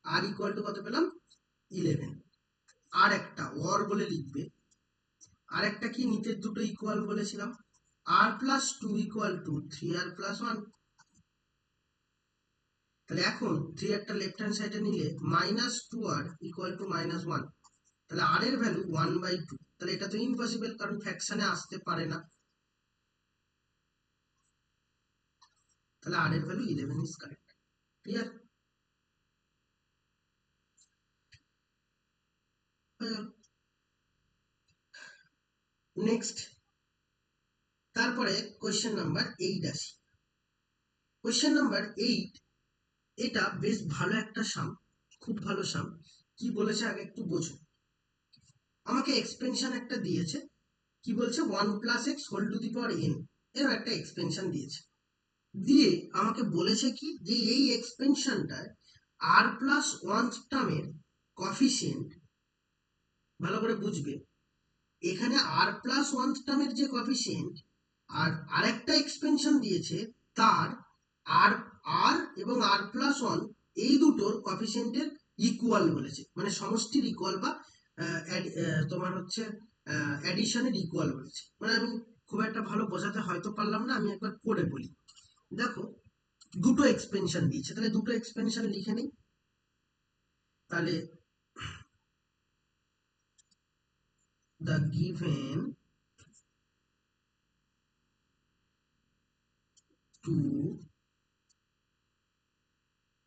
r equal to কত পেলাম? 11। আর একটা অর বলে লিখবে, আর একটা কি নিচের দুটো ইকুয়াল বলেছিলাম, r plus 2 equal to 3r plus 1। তাহলে এখন 3 একটা লেফট হ্যান্ড সাইডে নিলে minus 2r equal two minus 1, তাহলে আর এর ভ্যালু 1/2। তাহলে এটা তো ইম্পসিবল, কারণ ফ্র্যাকশনে আসতে পারে না। তাহলে আর এর value 11 is correct. Clear? Next, তারপরে কোয়েশ্চেন নাম্বার 8 আসি। কোয়েশ্চেন নাম্বার 8 এটা বেশ ভালো একটা সাম, খুব ভালো সাম। কি বলেছে আগে একটু বোঝো। আমাকে এক্সপেনশন একটা দিয়েছে, কি বলছে 1 plus x whole to the power n, এরকম একটা এক্সপেনশন দিয়েছে। দিয়ে আমাকে বলেছে কি যে এই এক্সপেনশনটায় আর প্লাস 1 টার্মের কোএফিসিয়েন্ট, ভালো করে বুঝবে, এখানে আর প্লাস 1 টার্মের যে কোএফিসিয়েন্ট আর আরেকটা এক্সপেনশন দিয়েছে তার আর আর এবং আর প্লাস 1 এই দুটোর কোএফিসিয়েন্টের ইকুয়াল বলেছে, মানে সমষ্টির ইকুয়াল বা তোমার হচ্ছে অ্যাডিশনের ইকুয়াল বলেছে। মানে আমি খুব একটা ভালো বোঝাতে হয়তো পারলাম না, আমি একবার করে বলি। দেখো দুটো এক্সপেনশন দিয়েছে, তাহলে দুটো এক্সপেনশন লিখে নিই। তাহলে the given two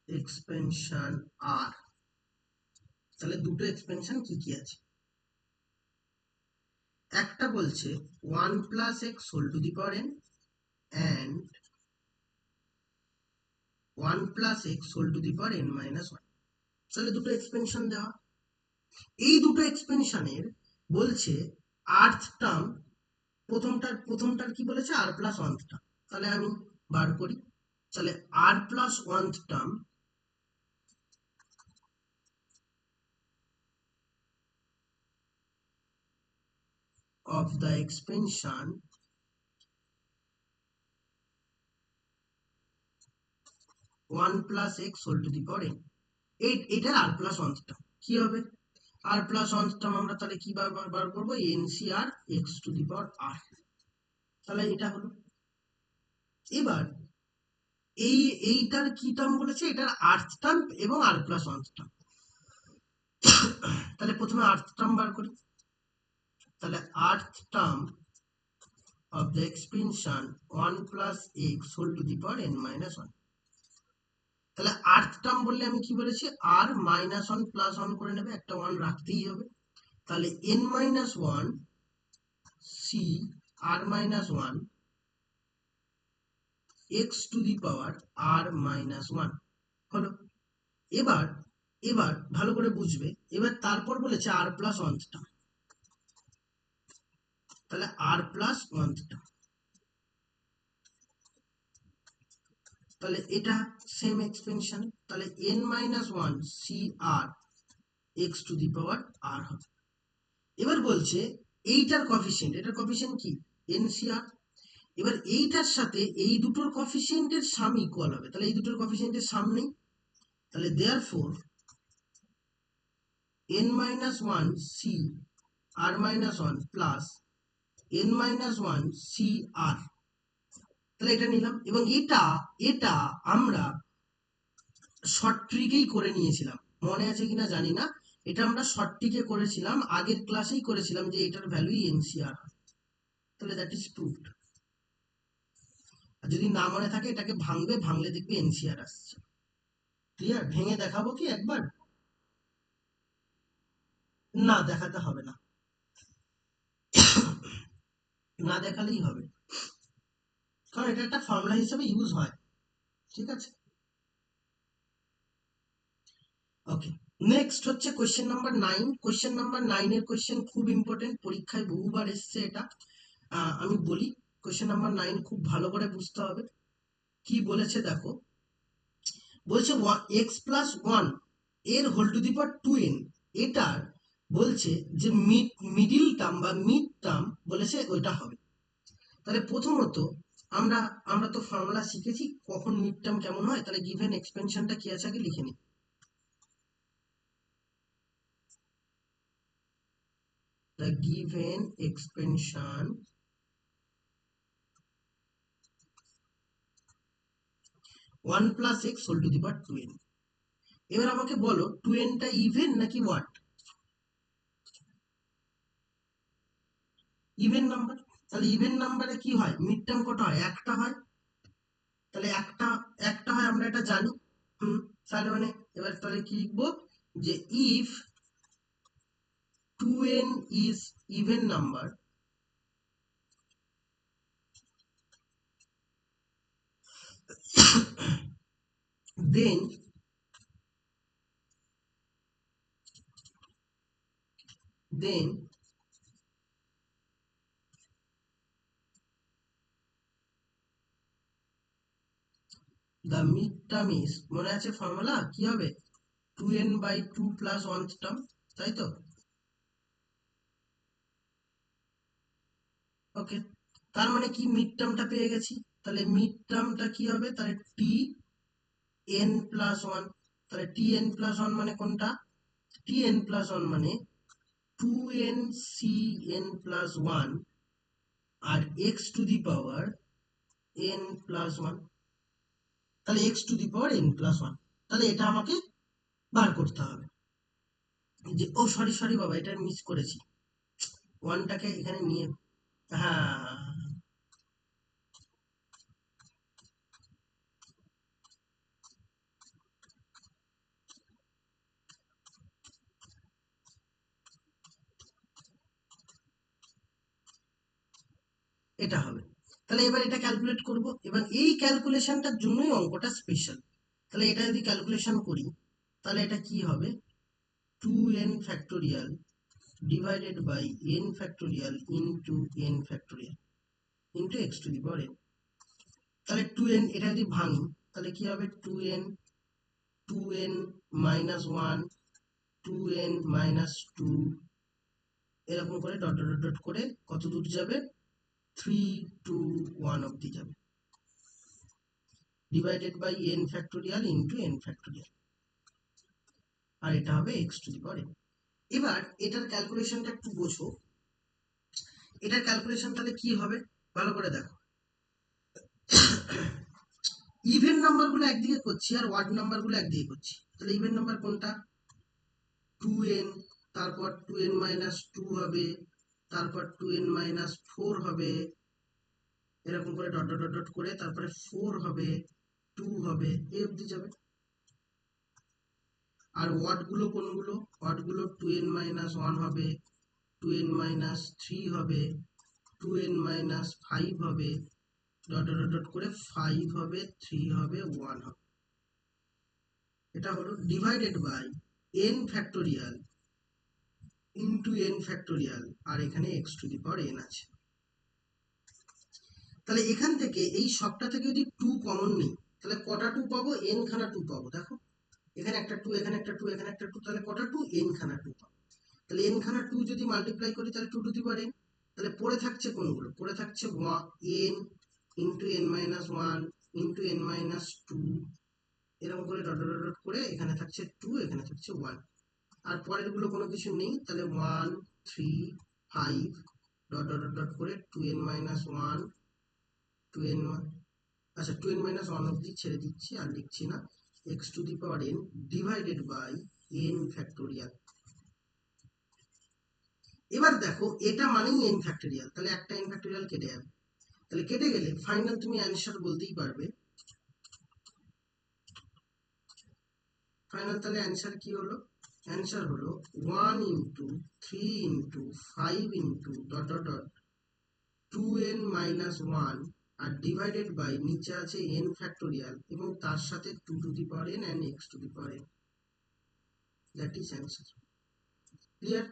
এক্সপেনশন আর। তাহলে দুটো এক্সপেনশন কি কি আছে? একটা বলছে 1 plus x whole to the power n and 1 plus x whole to the power n minus 1। তাহলে দুটো এক্সপেনশন দেওয়া। এই দুটো এক্সপেনশনের বলছে আর্থ টার্ম, প্রথমটার কি বলেছে? R plus one term. তাহলে আমি বার করি। তাহলে r plus one term of the expansion 1 plus x whole to the power n, এটার আর প্লাস ওয়ান টার্ম কি হবে? আর প্লাস ওয়ান টার্ম আমরা তাহলে কি বার করবো? NCR x to the power r. তাহলে এটা হলো। এবার এইটার কি টার্ম বলেছে? এটার আর্থ টার্ম এবং আর প্লাস ওয়ান টার্ম। তাহলে প্রথমে আর্থ টার্ম বার করি। তাহলে আর্থ term of the expansion 1 plus x whole to the power n minus 1। তাহলে আর্থ টার্ম বললে আমি কি বলেছি? R minus one plus one করে নেবে, একটা ওয়ান রাখতেই হবে। তাহলে n minus one C r minus one x to the power r minus one হলো। এবার এবার ভালো করে বুঝবে। এবার তারপর বলেছে আর প্লাস ওয়ান টার্ম। তাহলে আর প্লাস ওয়ান টার্ম, তাহলে এটা সেম এক্সপেনশন। তাহলে n minus one C r x to the power r হবে। এবার বলছে এইটার কফিসিয়েন্ট, এটার কফিসিয়েন্ট কি? এনসিআর। এবার এইটার সাথে এই দুটোর কফিসিয়েন্টের সাম ইকুয়াল হবে। তাহলে এই দুটোর কফিসিয়েন্টের সাম নেই। তাহলে therefore n minus one C r minus one plus n minus one C r. তাহলে এটা নিলাম। এবং এটা এটা আমরা শর্ট ট্রিকেই করে নিয়েছিলাম, মনে আছে কিনা জানি না। এটা আমরা শর্ট ট্রিকে করেছিলাম, আগের ক্লাসেই করেছিলাম যে এটার ভ্যালুই এনসিআর হয়। তাহলে দ্যাট ইজ প্রুভড। আর যদি না মনে থাকে এটাকে ভাঙবে, ভাঙলে দেখবে এনসিআর আসছে। ক্লিয়ার? ভেঙে দেখাবো কি একবার? না, দেখাতে হবে না, না দেখালেই হবে, কারণ এটা একটা ফর্মুলা হিসেবে ইউজ হয়। ঠিক আছে, ওকে। নেক্সট হচ্ছে কোয়েশ্চেন নাম্বার 9। কোয়েশ্চেন নাম্বার 9 এর কোয়েশ্চেন খুব ইম্পর্টেন্ট, পরীক্ষায় বহুবার এসছে এটা। আমি বলি, কোয়েশ্চেন নাম্বার 9 খুব ভালো করে বুঝতে হবে। কি বলেছে দেখো, বলছে এক্স প্লাস ওয়ান এর whole to the power 2n। এটার বলছে যে মিডিল টার্ম বা মিড টার্ম বলেছে ওইটা হবে। তাহলে প্রথমত আমরা আমরা তো ফর্মুলা শিখেছি কখন মিড টার্ম কেমন হয়। তাহলে গিভেন এক্সপেনশনটা কি আছে আগে লিখে নিই। The given expansion one plus x whole to the power 2n। এবার আমাকে বলো 2n টা ইভেন নাকি ওয়াট? Even number. তাহলে ইভেন নাম্বারে কি হয়? মিড টার্ম কত হয়? একটা হয়। তাহলে একটা একটা হয়, আমরা এটা জানি। তাহলে মানে এবার তাহলে কি লিখবো? যে if 2n is even number, then the mid term is, মনে আছে ফর্মুলা কি হবে? 2n by 2 plus 1 টার্ম, তাই তো? ওকে, তার মানে কি মিড টার্মটা পেয়ে গেছি। তাহলে মিড টার্মটা কি হবে? তাহলে টি এন প্লাস ওয়ান। তাহলে টি এন প্লাস ওয়ান মানে কোনটা? টি এন প্লাস ওয়ান মানে 2n C n plus one আর x to the power n plus one. তাহলে x to the power n plus one. তাহলে এটা আমাকে বার করতে হবে। যে ও সরি সরি বাবা, এটা মিস করেছি, ওয়ানটাকে এখানে নিয়ে। হ্যাঁ, এটা হবে। তাহলে এবার এটা ক্যালকুলেট করব, এবার এই ক্যালকুলেশনটার জন্যই অঙ্কটা স্পেশাল। তাহলে এটা যদি ক্যালকুলেশন করি তাহলে এটা কি হবে, 2n factorial divided by n factorial into n factorial into x to the power n। তাহলে 2n এটা যদি ভাঙি তাহলে কি হবে, 2n 2n minus 1 2n minus 2 এরকম করে ডট ডট ডট করে কত দূর যাবে, 3 to 1 অবধি যাবে, divided by n factorial into n factorial, আর এটা হবে x to the power n। এবার এটার ক্যালকুলেশনটা একটু বোঝো, এটার ক্যালকুলেশন তাহলে কি হবে ভালো করে দেখো। ইভেন নাম্বারগুলো একদিকে করছি আর ওয়াড নাম্বারগুলো একদিকে করছি। তাহলে ইভেন নাম্বার কোনটা, 2n, তারপর 2n মাইনাস 2 হবে, তারপর 2n মাইনাস 4 হবে, এরকম করে ডট ডট ডট করে তারপরে 4 হবে, 2 হবে, এই অবধি যাবে। আর ওয়াট গুলো কোনগুলো, ওয়াট গুলো 2n মাইনাস 1 হবে, 2n মাইনাস 3 হবে, 2n মাইনাস 5 হবে, ডট ডট ডট করে 5 হবে, 3 হবে, 1 হবে। এটা হলো divided by n factorial into n factorial, আর এখানে x to the power n আছে। তাহলে এখান থেকে এই সবটা থেকে যদি 2 কমন নিই তাহলে কটা 2 পাবো, n খানা 2 পাবো। দেখো এখানে একটা 2, এখানে একটা 2, এখানে একটা 2, তাহলে কটা 2, n খানা 2 পাবো। তাহলে n খানা 2 যদি মাল্টিপ্লাই করি তাহলে 2 টু দি পাওয়ার n। তাহলে পড়ে থাকছে কোনগুলো, পড়ে থাকছে n into n minus 1 into n minus 2, এরকম করে ডট ডট ডট করে এখানে থাকছে 2, এখানে থাকছে 1, আর পরের গুলো কোনো কিছু নেই। তাহলে 1 3 5 ডট ডট ডট করে 2n মাইনাস 1 2n, আচ্ছা 2n মাইনাস 1 অবধি ছেড়ে দিচ্ছি আর লিখছি না, x to the power n divided by n factorial. এবার দেখো এটা মানেই n ফ্যাক্টোরিয়াল, তাহলে একটা n ফ্যাক্টোরিয়াল কেটে যাবে। তাহলে কেটে গেলে ফাইনাল তুমি অ্যানসার বলতেই পারবে। ফাইনাল তাহলে অ্যানসার কি হলো, অ্যানসার হলো 1 into 3 into 5 into dot dot dot 2n minus 1 আর ডিভাইডেড বাই নিচে আছে n ফ্যাক্টোরিয়াল এবং তার সাথে 2 to the power n and x to the power n। That is answer. Clear?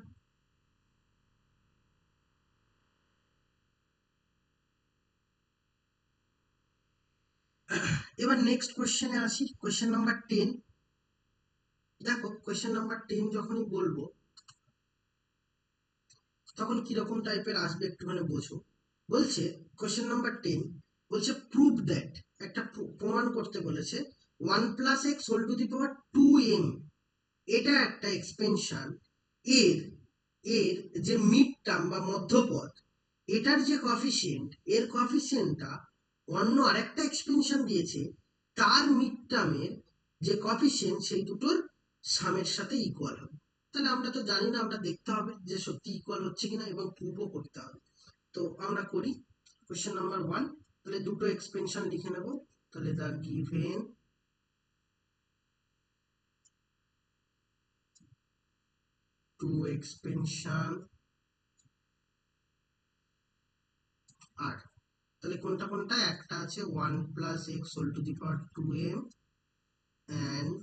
এবার নেক্সট কোশ্চেনে আসি, কোশ্চেন নাম্বার 10। দেখো কোশ্চেন নাম্বার 10 যখনই বলবো তখন কিরকম টাইপের আসবে একটুখানি বোঝো। বলছে কোশ্চেন নাম্বার 10 বলছে প্রুভ দ্যাট, একটা প্রমাণ করতে বলেছে 1 plus x whole to the power 2m, এটা একটা এক্সপেনশন, এর এর যে মিড টার্ম বা মধ্যপদ, এটার যে কফিসিয়েন্ট, এর কফিসিয়েন্টটা অন্য আরেকটা এক্সপেনশন দিয়েছে, তার মিড টার্মের যে কফিসিয়েন্ট সেই দুটোর সামের সাথে ইকুয়াল হবে। তাহলে আমরা তো জানি না, আমরা দেখতে হবে যে সত্যি ইকুয়াল হচ্ছে কিনা এবং প্রুভও করতে হবে। তো আমরা করি কোশ্চেন নাম্বার 1। তাহলে দুটো এক্সপেনশন লিখে নেব। তাহলে দ্য গিভেন টু এক্সপেনশন আর, তাহলে কোনটা কোনটা, একটা আছে 1 plus x whole to the power 2m and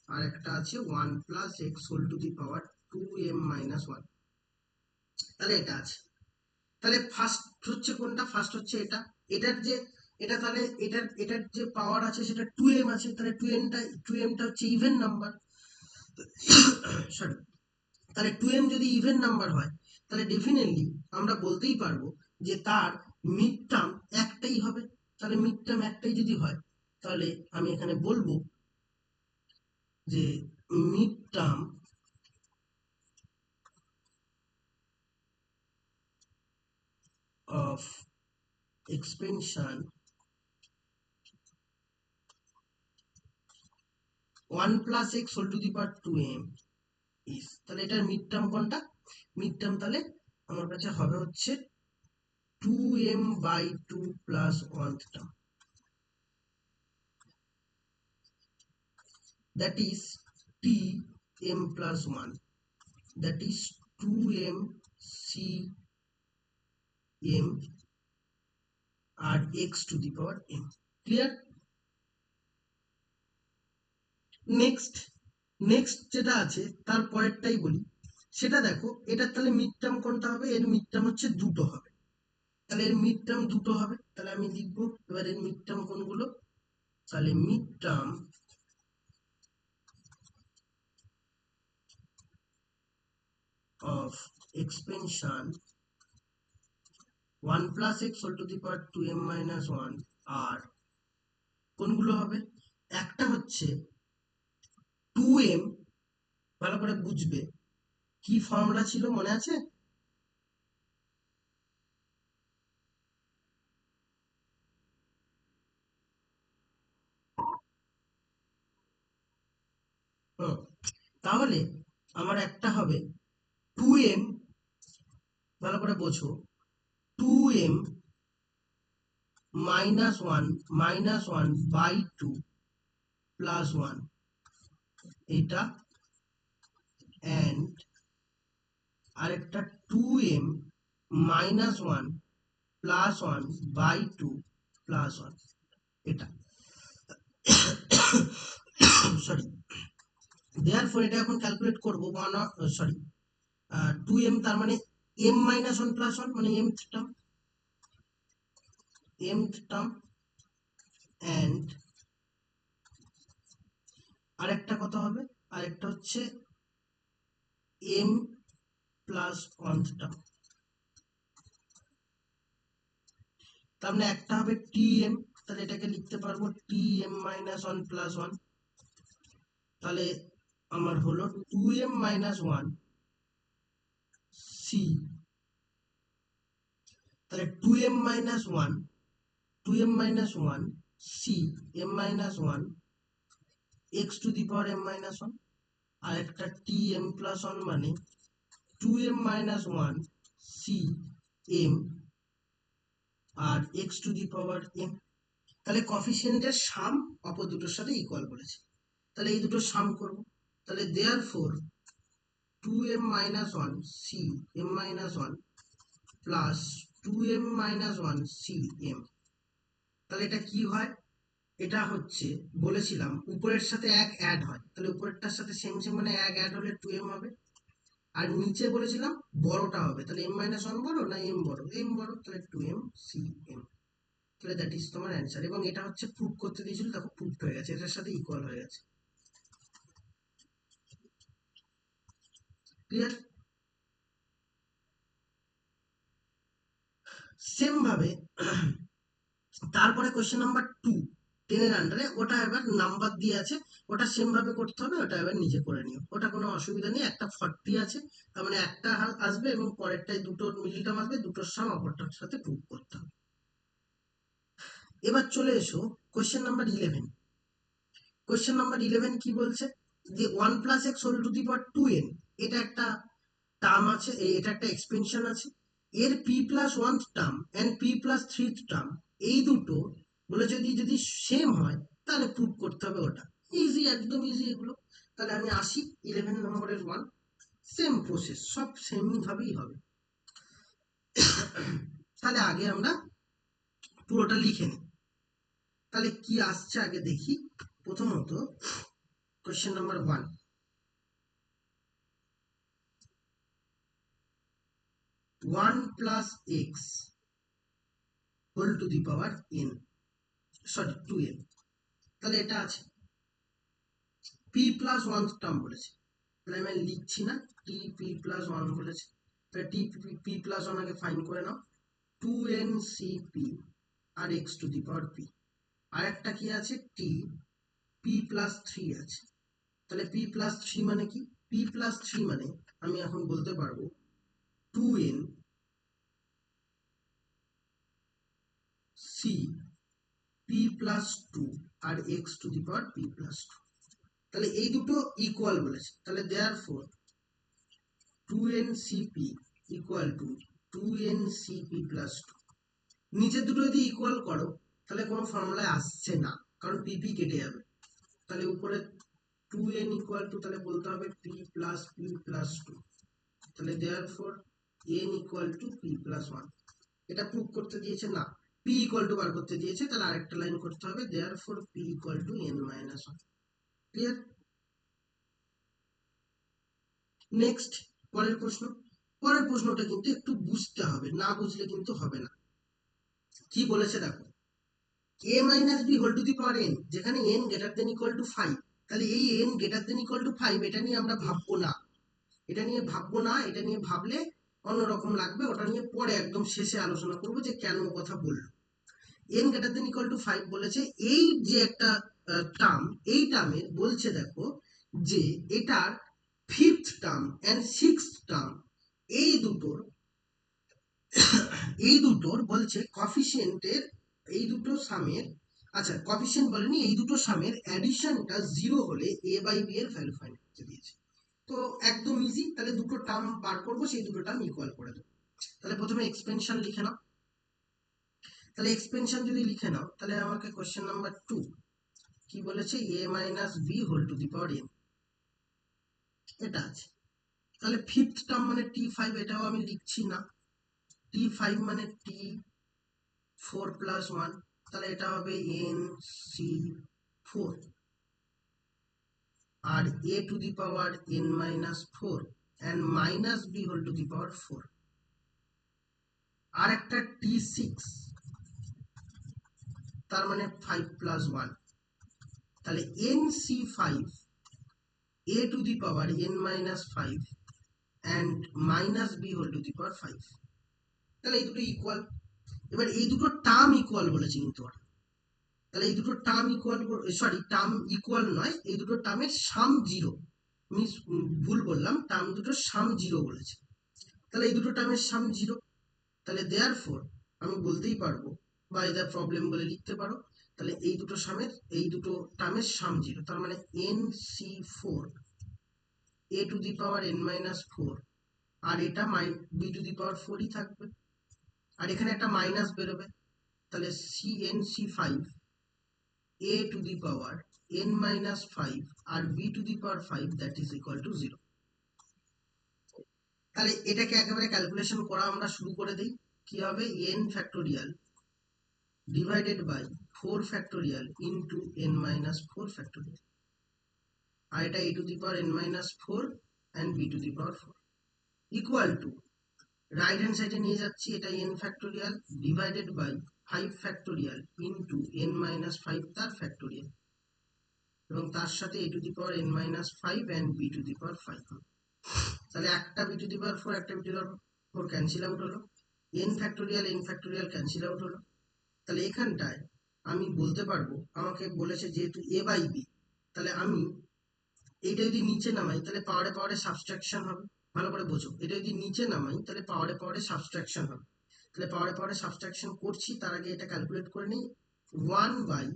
আর একটা আছে 1 plus x whole to the power 2m minus 1। তাহলে এটা আছে। তাহলে ফার্স্ট হচ্ছে কোনটা, ফার্স্ট হচ্ছে এটা, এটার যে এটা, তাহলে এটার যে পাওয়ার আছে সেটা 2m আছে, তাহলে 2mটা হচ্ছে ইভেন নাম্বার। সরি, তাহলে 2m যদি ইভেন নাম্বার হয় তাহলে ডেফিনেটলি আমরা বলতেই পারবো যে তার মিড টার্ম একটাই হবে। তাহলে মিড টার্ম একটাই যদি হয় তাহলে আমি এখানে বলবো যে mid term of expansion 1 plus x whole to the power 2m is, তাহলে এটার মিড টার্ম কোনটা, মিড টার্ম তাহলে আমার কাছে হবে হচ্ছে 2m by 2 plus 1th term, that is tm plus 1, that is 2m cm r x to the power m. Clear? Next next যেটা আছে তার পরেরটাই বলি, সেটা দেখো। এটা তাহলে মিড টার্ম কোনটা হবে? এর মিড টার্ম হচ্ছে দুটো হবে। তাহলে এর মিড টার্ম দুটো হবে, তাহলে আমি লিখবো এবার এর মিড টার্ম কোনগুলো। তাহলে mid term of expansion 1 plus x whole to the power 2m minus 1 আর কোনগুলো হবে? একটা হচ্ছে 2m, ভালো করে বুঝবে, কি ফর্মুলা ছিল মনে আছে? হুম, তাহলে আমার একটা হবে 2m, ভালো করে বোঝো, 2m minus 1 by 2 plus 1, এটা, and আরেকটা 2m minus 1 plus 1 by 2 plus 1, এটা। সরি, দেয়ারফর এটা এখন ক্যালকুলেট করবো 2m, তার মানে m minus 1 plus 1 মানে mth টার্ম, and আরেকটা কত হবে? আরেকটা হচ্ছে m plus 1th টার্ম। তার মানে একটা হবে tm, তাহলে এটাকে লিখতে পারবো tm minus 1 plus 1। তাহলে আমার হলো 2m minus 1 c, তাহলে 2m minus 1 c m minus 1 x to the power m minus 1, আর একটা tm plus 1 মানে 2m minus 1 c m R x to the power m। তাহলে কফিসিয়েন্টের সাম অপর দুটোর সাথে ইকুয়াল বলেছে, তাহলে এই দুটো সাম করব। তাহলে therefore 2m minus 1 c m minus 1 plus 2m minus 1 c m, তাহলে এটা কি হয়? এটা হচ্ছে, বলেছিলাম উপরের সাথে এক অ্যাড হয়, তাহলে উপরেরটার সাথে সেম সেম মানে এক অ্যাড হলে 2m হবে। আর নিচে বলেছিলাম বড়টা হবে, তাহলে m minus 1 বড় না m বড়? m বড়, তাহলে 2m c m। তাহলে দ্যাট ইজ তোমার অ্যান্সার। এবং এটা হচ্ছে প্রুফ করতে দিয়েছিল, দেখো প্রুফ হয়ে গেছে, এটার সাথে ইকুয়াল হয়ে গেছে। ক্লিয়ার? সেম ভাবে তারপরে কোশ্চেন নাম্বার 2 10 এর আন্ডারে, ওটা এবার নাম্বার দিয়ে আছে, ওটা সেম ভাবে করতে হবে, ওটা এবার নিজে করে নিও, ওটা কোনো অসুবিধা নেই। একটা 40 আছে, তার মানে একটা আসবে এবং পরেরটাই দুটোর মিডল টার্ম আসবে, দুটোর সাম অপরটার সাথে প্রুফ করতে হবে। এবার চলে এসো কোশ্চেন নাম্বার 11। কোশ্চেন নাম্বার 11 কি বলছে? যে 1 plus x whole to the power 2n, এটা একটা টার্ম আছে, এটা একটা এক্সপেনশন আছে, এর p plus 1th term and p plus 3rd term, এই দুটো বলে যদি যদি সেম হয় তাহলে প্রুভ করতে হবে ওটা। ইজি, একদম ইজি এগুলো। তাহলে আমি আসি 11 নম্বরের 1, সেম প্রসেস, সব সেম ভাবেই হবে। তাহলে আগে আমরা পুরোটা লিখে নিই। তাহলে কি আসছে আগে দেখি। প্রথমত question number 1, 1 plus x whole to the power n, sorry 2n, তাহলে এটা আছে। p প্লাস 1 টার্ম বলেছে, তাহলে আমি লিখছি না, t p প্লাস 1 বলেছে, তাহলে t p প্লাস 1 আগে ফাইন্ড করে নাও, 2n cp আর x to the power p। আর একটা কি আছে? t p প্লাস 3 আছে, তাহলে p প্লাস 3 মানে কি? p প্লাস 3 মানে আমি এখন বলতে পারবো 2n c p প্লাস 2 আর x to the power p plus 2, তাহলে এই দুটো ইকুয়াল বলেছে, তাহলে therefore 2ncp equal to 2ncp plus 2। নিচের দুটো যদি ইকুয়াল করো তাহলে কোনো ফর্মুলায় আসছে না, কারণ pp কেটে যাবে। তাহলে উপরে 2n ইকুয়াল টু, তাহলে বলতে হবে p প্লাস p প্লাস 2, তাহলে therefore n equal to p plus 1। এটা প্রুভ করতে দিয়েছে না, p পি ইকুয়াল টু বার করতে দিয়েছে, তাহলে আরেকটা লাইন করতে হবে, therefore P equal two n minus 1। Clear? Next, পরের প্রশ্ন। পরের প্রশ্নটা কিন্তু একটু বুঝতে হবে, না বুঝলে কিন্তু হবে না। কি বলেছে দেখো, a minus b whole to the power n, যেখানে n greater than equal to 5, তাহলে এই n greater than equal to 5 এটা নিয়ে আমরা ভাববো না, এটা নিয়ে ভাববো না, এটা নিয়ে ভাবলে অন্যরকম লাগবে, ওটা নিয়ে পরে একদম শেষে আলোচনা করবো যে কেন কথা বললো। n greater than equal to 5 বলেছে, এই যে একটা টার্ম, এই টার্মের বলছে দেখো যে এটার fifth term and sixth term, এই দুটোর বলছে কফিসিয়েন্টের, এই দুটো সামের, আচ্ছা কফিসিয়েন্ট বলেনি, এই দুটো সামের অ্যাডিশনটা 0 হলে a বাই b এর ভ্যালু ফাইন্ড করতে দিয়েছে। তো একদম ইজি, তাহলে দুটো টার্ম বার করবো, সেই দুটো টার্ম ইকুয়াল করে দেবো। তাহলে প্রথমে এক্সপেনশন লিখে নাও। তাহলে এক্সপেনশন যদি লিখে নাও, তাহলে আমাকে কোশ্চেন নাম্বার 2 কি বলেছে, a minus b whole to the power n, এটা আছে। তাহলে ফিফথ টার্ম মানে t5, এটাও আমি লিখছি না, t5 মানে t4 প্লাস 1, তাহলে এটা হবে nc4, আর a to the power n minus 4 and minus b whole to the power 4, আর একটা t6, তার মানে 5 প্লাস 1, তাহলে nc5 a to the power n minus 5 and minus b whole to the power 5, তাহলে এই দুটো ইকুয়াল। এবার এই দুটো টার্ম ইকুয়াল বলেছে কিন্তু ওরা, তাহলে এই দুটো term equal, sorry term equal নয়, এই দুটো টার্মের সাম 0, আমি ভুল বললাম, টার্ম দুটো সাম 0 বলেছে, তাহলে এই দুটো টার্মের সাম 0, তাহলে দেয়ারফর আমি বলতেই পারবো বা এটা প্রবলেম বলে লিখতে পারো, তাহলে এই দুটো সামের, এই দুটো টার্মের সাম 0, তার মানে nc4 a to the power n minus 4, আর এটা b to the power 4 ই থাকবে, আর এখানে একটা মাইনাস বেরোবে, তাহলে cnc5 a to the power n minus 5 R b to the power 5 that is equal to 0। তাহলে এটাকে একেবারে ক্যালকুলেশন করা আমরা শুরু করে দেই। কি হবে, n factorial divided by 4 factorial into n minus 4 factorial, আর এটা a to the power n minus 4 and b to the power 4 equal to, right hand সাইডে নিয়ে যাচ্ছি, এটা n factorial divided by 5 factorial into n minus 5 তার factorial, এবং তার সাথে a to the power n minus 5 and b to the power 5 হবে। তাহলে একটা b টু দি পাওয়ার 4 একটা b to the power 4 cancel out হলো, n ফ্যাক্টোরিয়াল ক্যান্সেল আউট হলো, তাহলে এখানটায় আমি বলতে পারবো, আমাকে বলেছে যেহেতু a বাই b, তাহলে আমি এইটা যদি নিচে নামাই তাহলে পাওয়ারে পাওয়ারে সাবট্রাকশন হবে, ভালো করে বোঝো, এটা যদি নিচে নামাই তাহলে পাওয়ারে পাওয়ারে সাবট্রাকশন হবে, তাহলে পাওয়ারে পাওয়ারে সাবট্রাকশন করছি, তার আগে এটা ক্যালকুলেট করে নিই, 1 বাই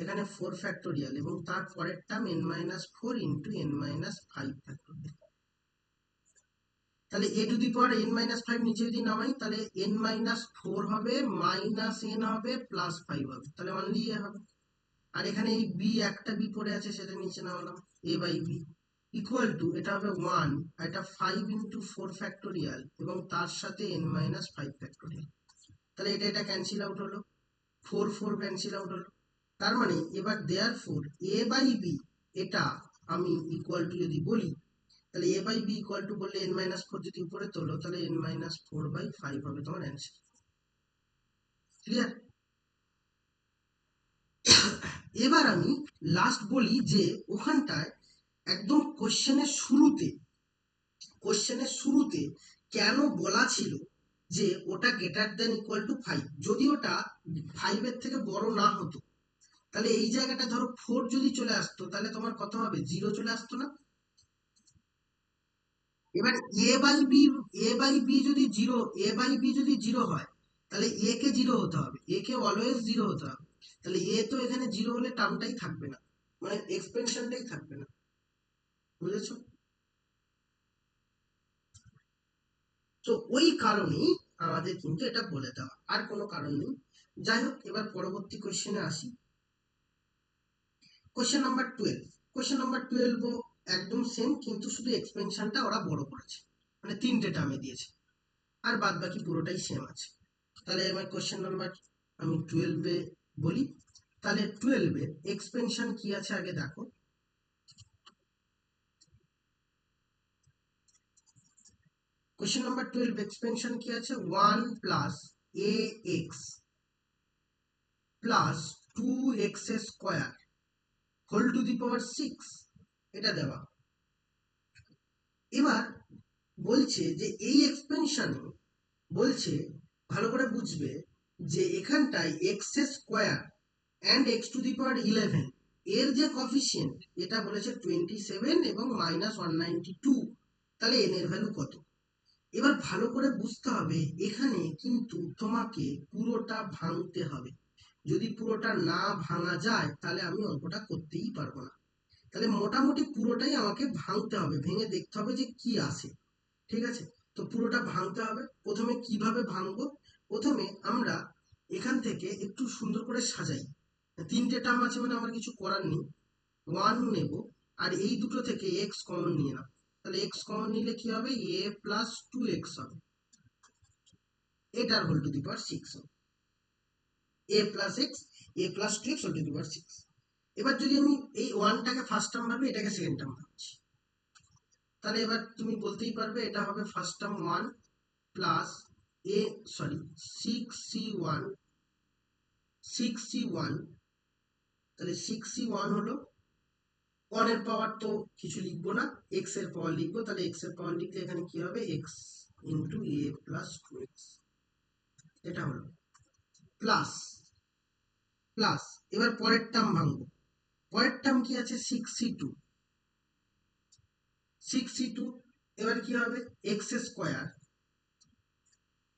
এখানে 4 ফ্যাক্টোরিয়াল এবং তার পরের term n minus 4 into n minus 5 factorial, তাহলে a to the power n minus 5 নিচে যদি নামাই তাহলে n মাইনাস 4 হবে, মাইনাস n হবে, প্লাস 5 হবে, তাহলে অনলি a হবে, আর এখানে এই b, একটা b পড়ে আছে সেটা নিচে নামালাম, a by b equal to, এটা হবে 1 আর এটা 5 ইন্টু 4 ফ্যাক্টোরিয়াল এবং তার সাথে n মাইনাস 5 ফ্যাক্টোরিয়াল, তাহলে এটা ক্যান্সেল আউট হলো, 4 4 ক্যান্সেল আউট হলো, তার মানে এবার দেয়ারফর a বাই b, এটা আমি ইকুয়াল টু যদি বলি, তাহলে a by b equal to বললে n মাইনাস 4 যদি উপরে তোলো তাহলে n মাইনাস 4 বাই 5 হবে তোমার অ্যান্সার। ক্লিয়ার? এবার আমি লাস্ট বলি যে ওখানটায় একদম কোশ্চেনের শুরুতে কেন বলা ছিল যে ওটা গ্রেটার দেন ইকুয়াল টু 5, যদি ওটা 5 এর থেকে বড় না হতো তাহলে এই জায়গাটা ধরো 4 যদি চলে আসতো তাহলে তোমার কত হবে, 0 চলে আসতো না। এবার a বাই বি যদি 0, a বাই বি যদি 0 হয় তাহলে a কে 0 হতে হবে, a কে অলওয়েজ 0 হতে হবে, তাহলে a তো এখানে 0 হলে টার্মটাই থাকবে না, মানে এক্সপেনশনটাই থাকবে না, বুঝেছো? তো ওই কারণেই আমাদের কিন্তু এটা বলে দেওয়া, আর কোনো কারণ নেই। যাই হোক, এবার পরবর্তী কোশ্চেনে আসি। কোশ্চেন নাম্বার 12, কোশ্চেন নাম্বার 12 একদম সেম, কিন্তু শুধু এক্সপেনশনটা ওরা বড় করেছে, মানে 3টে টার্মে দিয়েছে, আর বাদ বাকি পুরোটাই সেম আছে। তাহলে আমার কোশ্চেন নাম্বার আমি 12 বলি। তাহলে 12 এক্সপেনশন কি আছে আগে দেখো। কোশ্চেন নাম্বার 12 এক্সপেনশন কি আছে, 1 plus ax plus 2x square whole to the power 6, এটা দেওয়া। এবার বলছে যে এই এক্সপেনশনে বলছে, ভালো করে বুঝবে, যে এখানটায় x square and x to the power 11 এর যে কফিসিয়েন্ট, এটা বলেছে 27 এবং -192, তাহলে এন এর ভ্যালু কত। এবার ভালো করে বুঝতে হবে, এখানে কিন্তু তোমাকে পুরোটা ভাঙতে হবে। যদি পুরোটা না ভাঙা যায় তাহলে আমি অঙ্কটা করতেই পারবো না। তাহলে মোটামুটি পুরোটাই আমাকে ভাঙতে হবে, ভেঙে দেখতে হবে যে কি আসে। ঠিক আছে, তো পুরোটা ভাঙতে হবে। প্রথমে কিভাবে ভাঙবো, প্রথমে আমরা এখান থেকে একটু সুন্দর করে সাজাই। 3টে টার্ম আছে মানে আমার কিছু করার নেই। 1 নেব, আর এই দুটো থেকে এক্স কমন নিয়ে নাও। তাহলে এক্স কমন নিলে কি হবে, এ প্লাস 2x হবে, এটার হোল টু দি পাওয়ার 6 হবে। A plus x, a plus 2x whole to the power 6। এবার যদি আমি এই 1টাকে ফার্স্ট টার্ম ভাবি, এটাকে সেকেন্ড টার্ম ভাবছি, তাহলে এবার তুমি বলতেই পারবে এটা হবে ফার্স্ট টার্ম 1 প্লাস এ, সরি, 6c1, 6c1, তাহলে 6c1 হলো 1 এর পাওয়ার, তো কিছু লিখবো না, x এর পাওয়ার লিখবো। তাহলে x এর পাওয়ার লিখলে এখানে কি হবে, x ইন্টু এ প্লাস 2x, এটা হলো প্লাস প্লাস। এবার পরের টার্ম ভাঙবো। পরের টার্ম কি আছে, 6c2, 6c2, এবার কি হবে, x square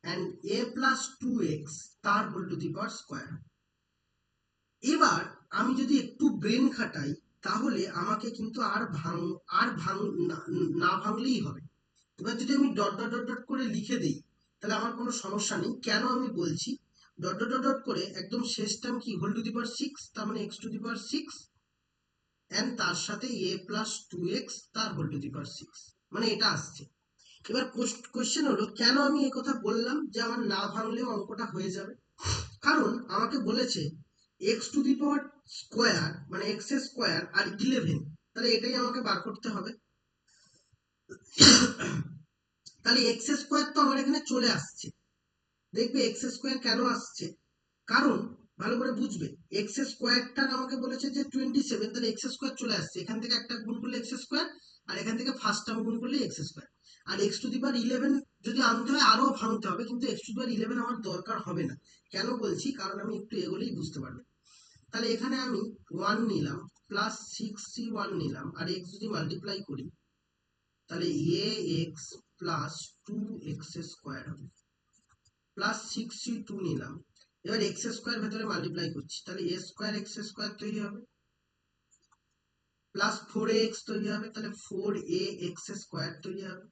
and a plus 2x তার whole to the power square. এবার আমি যদি একটু ব্রেন খাটাই, তাহলে আমাকে কিন্তু না ভাঙলেই হবে। এবার যদি আমি ডট ডট ডট ডট করে লিখে দিই, তাহলে আমার কোনো সমস্যা নেই। কেন আমি বলছি, ডট ডট ডট ডট করে একদম শেষ টার্ম কি, হোল টু দি পাওয়ার 6, তার মানে x to the power 6 and তার সাথে এ প্লাস 2x তার হোল টু দি পাওয়ার 6, মানে এটা আসছে। এবার কোশ্চেন হলো, কেন আমি এই কথা বললাম যে আমার না ভাঙলেও অঙ্কটা হয়ে যাবে। কারণ আমাকে বলেছে x to the power square মানে এক্স স্কোয়ার আর 11, তাহলে এটাই আমাকে বার করতে হবে। তাহলে এক্স স্কোয়ার তো আমার এখানে চলে আসছে। দেখবে এক্স স্কোয়ার কেন আসছে, কারণ ভালো করে বুঝবে, এক্স স্কোয়ারটা আমাকে বলেছে যে 27, তাহলে এক্স স্কোয়ার চলে আসছে, এখান থেকে একটা গুণ করলে এক্স স্কোয়ার, আর এখান থেকে ফার্স্ট টার্ম গুণ করলে এক্স স্কোয়ার। আর এক্স টু দি পাওয়ার 11 যদি আনতে হয় আরো ভাঙতে হবে, কিন্তু এক্স টু দি পাওয়ার 11 আমার দরকার হবে না। কেন বলছি, কারণ আমি একটু এগোলেই বুঝতে পারবে। তাহলে এখানে আমি 1 নিলাম প্লাস 6c1 নিলাম, আর এক্স যদি মাল্টিপ্লাই করি, তাহলে এ এক্স প্লাস 2x স্কোয়ার হবে, প্লাস 6c2 নিলাম। এবার এক্স স্কোয়ার ভেতরে মাল্টিপ্লাই করছি, তাহলে এ স্কোয়ার এক্স স্কোয়ার তৈরি হবে, প্লাস 4ax তৈরি হবে, তাহলে 4ax স্কোয়ার তৈরি হবে,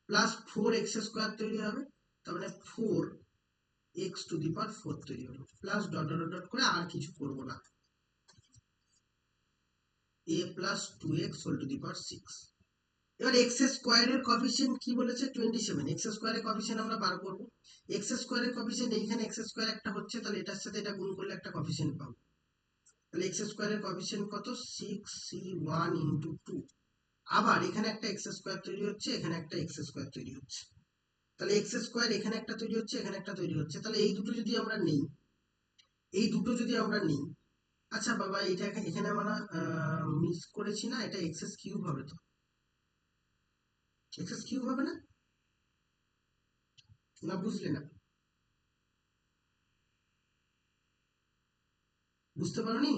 প্লাস 4x স্কোয়ার তৈরি হবে, তার মানে 4x টু দি পাওয়ার 4 তৈরি হলো, প্লাস ডট ডট ডট করে আর কিছু করবো না, a plus 2x whole to the power 6। এবার এক্স স্কোয়ারের কফিসিয়েন্ট কি বলেছে, 27। এক্স স্কোয়ারের কফিসিয়েন্ট আমরা বার করবো। এক্স স্কোয়ারের কফিসিয়েন্ট, এইখানে এক্স স্কোয়ার একটা হচ্ছে, তাহলে এটার সাথে এটা গুণ করলে একটা কফিসিয়েন্ট পাবো। তাহলে এক্স স্কোয়ারের কফিসিয়েন্ট কত, 6c1 ইন্টু 2। আবার এখানে একটা এক্স স্কোয়ার তৈরি হচ্ছে, এখানে একটা এক্স স্কোয়ার তৈরি হচ্ছে, তাহলে এক্স স্কোয়ার এখানে একটা তৈরি হচ্ছে, এখানে একটা তৈরি হচ্ছে, তাহলে এই দুটো যদি আমরা নিই, এই দুটো যদি আমরা নিই, আচ্ছা বাবা এটা এখানে আমরা মিস করেছি না, এটা এক্স কিউব হবে, তো এক্স কিউব হবে না, না বুঝলে না, বুঝতে পারোনি।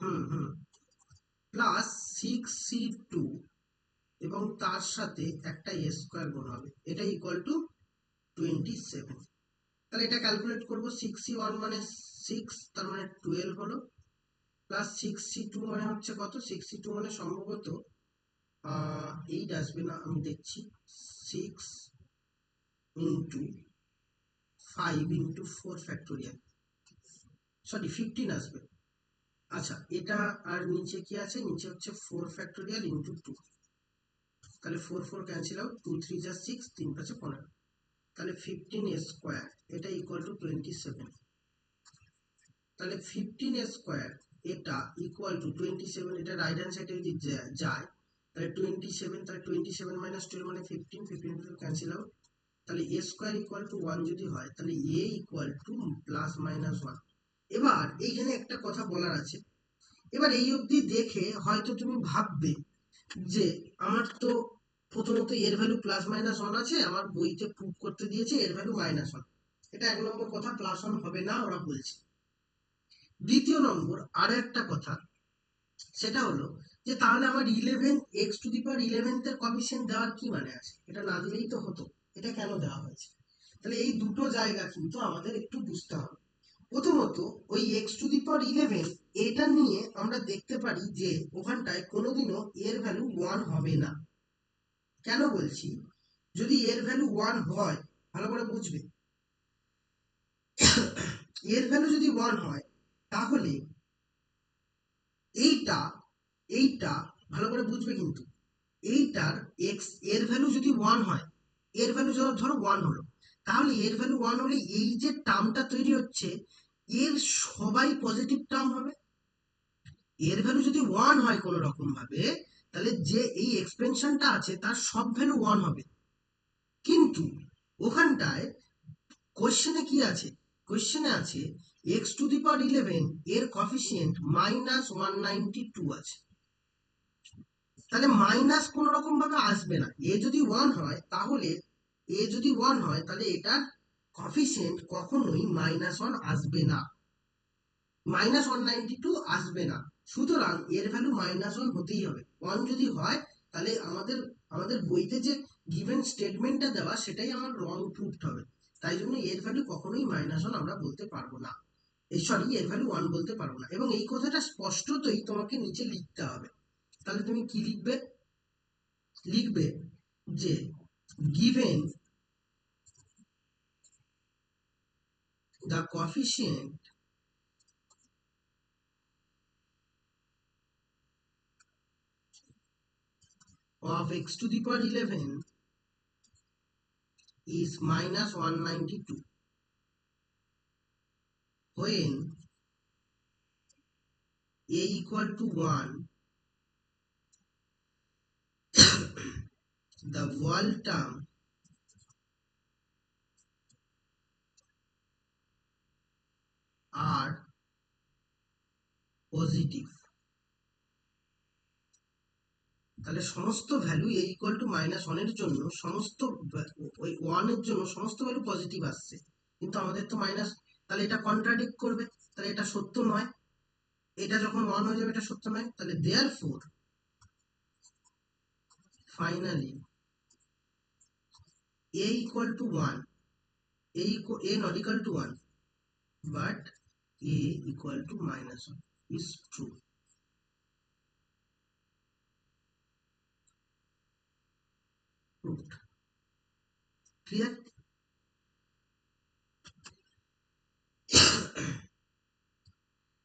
হুম হুম, প্লাস 6c2 এবং তার সাথে একটা এ স্কোয়ার গুণ হবে, এটা ইকুয়াল টু 27। তাহলে এটা ক্যালকুলেট করবো, 6c1 মানে 6, তার মানে 12 হলো, প্লাস 6c2 মানে হচ্ছে কত, 6c2 মানে সম্ভবত 8 আসবে না, আমি দেখছি, 6 ইন্টু 5 ইন্টু 4 ফ্যাক্টোরিয়াল, সরি 15 আসবে। আচ্ছা, এটা আর নিচে কি আছে, নিচে হচ্ছে 4 ফ্যাক্টোরিয়াল ইন্টু 2, তাহলে 4 4 ক্যান্সেল আউট, 2 3 যা 6, 3 5 15, তাহলে 15 স্কোয়ার এটা ইকুয়াল টু 27। তাহলে 15 স্কোয়ার এটা ইকুয়াল টু 27, এটা রাইট হ্যান্ড সাইডে যদি যায় তাহলে 27, তাহলে 27 মাইনাস 12 মানে 15, 15 ক্যান্সেল আউট, তাহলে a স্কোয়ার ইকুয়াল টু 1 যদি হয় তাহলে a equal to plus minus 1। এবার এইখানে একটা কথা বলার আছে, এবার এই অবধি দেখে হয়তো তুমি ভাববে যে আমার তো প্রথমত এর ভ্যালু প্লাস মাইনাস 1 আছে, আমার বইতে প্রুভ করতে দিয়েছে এর ভ্যালু মাইনাস 1, এটা এক নম্বর কথা, প্লাস 1 হবে না ওরা বলছে। দ্বিতীয় নম্বর আরো একটা কথা, সেটা হলো যে তাহলে আমার 11 এক্স টু দি পাওয়ার 11 এর কোএফিসিয়েন্ট দেওয়ার কি মানে আছে, এটা না দিলেই তো হতো, এটা কেন দেওয়া হয়েছে? তাহলে এই দুটো জায়গা কিন্তু আমাদের একটু বুঝতে হবে। প্রথমত ওই এক্স টু দি পাওয়ার 11 এটা নিয়ে আমরা দেখতে পারি যে ওখানটায় কোনোদিনও এর ভ্যালু 1 হবে না। কেন বলছি? যদি এর ভ্যালু 1 হয়, ভালো করে বুঝবে, এর ভ্যালু যদি 1 হয় তাহলে এইটা এইটা ভালো করে বুঝবে কিন্তু, এইটার এক্স এর ভ্যালু যদি 1 হয়, এর ভ্যালু ধরো 1 হলো, তাহলে এর ভ্যালু 1 হলে এই যে টার্মটা তৈরি হচ্ছে এর সবাই পজিটিভ টার্ম হবে। এর ভ্যালু যদি 1 হয় কোনো রকম ভাবে, তাহলে যে এই এক্সপেনশনটা আছে তার সব ভ্যালু 1 হবে। কিন্তু ওখানটায় কোশ্চেনে কি আছে? কোশ্চেনে আছে এক্স টু দি পাওয়ার 11 এর কোএফিসিয়েন্ট মাইনাস 192 আছে। তাহলে মাইনাস কোন রকম ভাবে আসবে না। এ যদি 1 হয় তাহলে তাহলে এটার কোএফিসিয়েন্ট কখনোই মাইনাস 1 আসবে না, মাইনাস 192 আসবে না। সুতরাং এর ভ্যালু মাইনাস 1 হতেই হবে। 1 যদি হয় তাহলে আমাদের বইতে যে গিভেন স্টেটমেন্টটা দেওয়া সেটাই আমার রং প্রুফড হবে। তাই জন্য এর ভ্যালু কখনোই মাইনাস 1 আমরা বলতে পারবো না, সরি এর ভ্যালু 1 বলতে পারবো না। এবং এই কথাটা স্পষ্টতই তোমাকে নিচে লিখতে হবে। তাহলে তুমি কি লিখবে? লিখবে যে given the coefficient of x to the power 11 is minus 192 when a equal to 1, the whole term are positive। তাহলে সমস্ত value a equal to minus 1 এর জন্য সমস্ত ওই 1 এর জন্য সমস্ত ভ্যালু পজিটিভ আসছে, কিন্তু আমাদের তো মাইনাস, তাহলে এটা কন্ট্রাডিক্ট করবে, তাহলে এটা সত্য নয়। এটা যখন 1 হয়ে যাবে এটা সত্য নয়, তাহলে therefore finally a equal to 1, a not equal to 1 but a equal to minus 1 is true। Proved। Clear?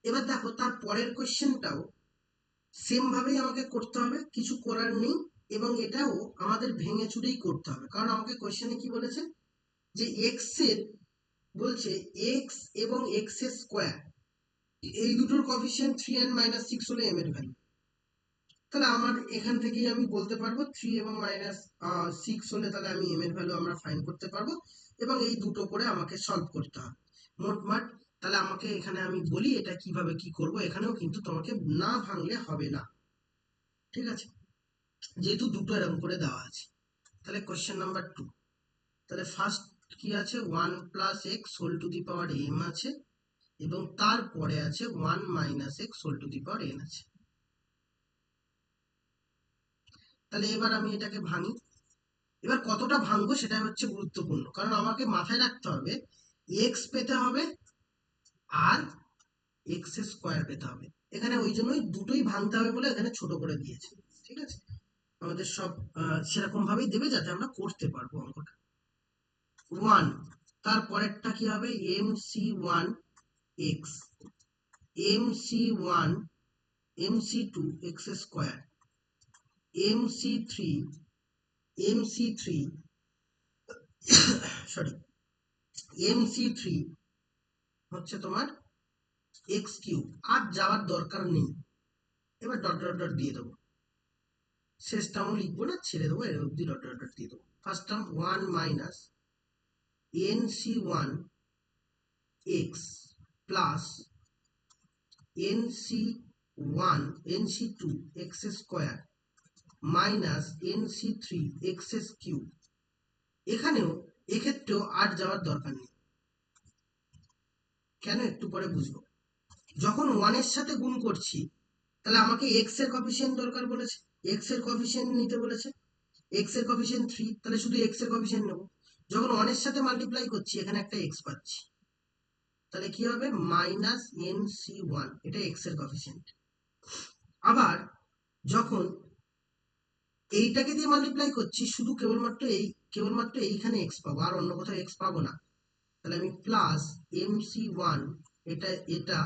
এবার দেখো তার পরের কোশ্চেনটাও সেম ভাবেই আমাকে করতে হবে, কিছু করার নেই। এবং এটাও আমাদের ভেঙে চুরেই করতে হবে, কারণ আমাকে কোশ্চেনে কি বলেছে যে এক্স এর বলছে এক্স এবং এক্স এর স্কোয়ার এই দুটোর কোএফিসিয়েন্ট 3 and minus 6 হলে m এর ভ্যালু। তাহলে আমার এখান থেকেই আমি বলতে পারবো 3 এবং মাইনাস 6 হলে তাহলে আমি m এর ভ্যালু আমরা ফাইন্ড করতে পারবো, এবং এই দুটো করে আমাকে সলভ করতে হবে মোটমাট। তাহলে আমাকে এখানে আমি বলি এটা কিভাবে কি করব, এখানেও কিন্তু তোমাকে না ভাঙলে হবে না, ঠিক আছে, যেহেতু দুটো এরকম করে দেওয়া আছে। তাহলে কোশ্চেন নাম্বার 2, তাহলে ফার্স্ট কি আছে 1 plus x whole to the power m আছে, এবং তারপরে আছে 1 minus x whole to the power n আছে। তাহলে এবার আমি এটাকে ভাঙি। এবার কতটা ভাঙবো সেটাই হচ্ছে গুরুত্বপূর্ণ, কারণ আমাকে মাথায় রাখতে হবে এক্স পেতে হবে আর এক্স স্কোয়ার পেতে হবে। এখানে ওই জন্যই দুটোই ভাঙতে হবে বলে এখানে ছোট করে দিয়েছে, ঠিক আছে, আমাদের সব সেরকম ভাবেই দেবে যাতে আমরা করতে পারবো অঙ্কটা। 1 তারপরেরটা কি হবে mc1 x, mc2 x square, mc3 mc3 sorry mc3 হচ্ছে তোমার x কিউব। আর যাওয়ার দরকার নেই, এবার ডট ডট ডট দিয়ে দেবো, শেষ টার্মও লিখবো না, ছেড়ে দেবো, এর অবধি ডট ডট ডট দিয়ে দেবো। First term 1 minus nc1 x plus nc2 x square minus nc3 x cube. এখানেও এক্ষেত্রেও আর যাওয়ার দরকার নেই, কেন একটু পরে বুঝবো। যখন 1 এর সাথে গুণ করছি তাহলে আমাকে x এর কোএফিসিয়েন্ট দরকার বলেছে, x এর কোএফিসিয়েন্ট নিতে বলেছে, x এর কোএফিসিয়েন্ট 3, তাহলে শুধু x এর কোএফিসিয়েন্ট নেব। যখন 1 এর সাথে মাল্টিপ্লাই করছি এখানে একটা x পাচ্ছি, তাহলে কি হবে মাইনাস nc1, এটা x এর কোএফিসিয়েন্ট। আবার যখন এইটাকে দিয়ে মাল্টিপ্লাই করছি শুধু কেবলমাত্র এইখানে x পাবো, আর অন্য কোথাও x পাবো না, তাহলে আমি প্লাস mc1, এটা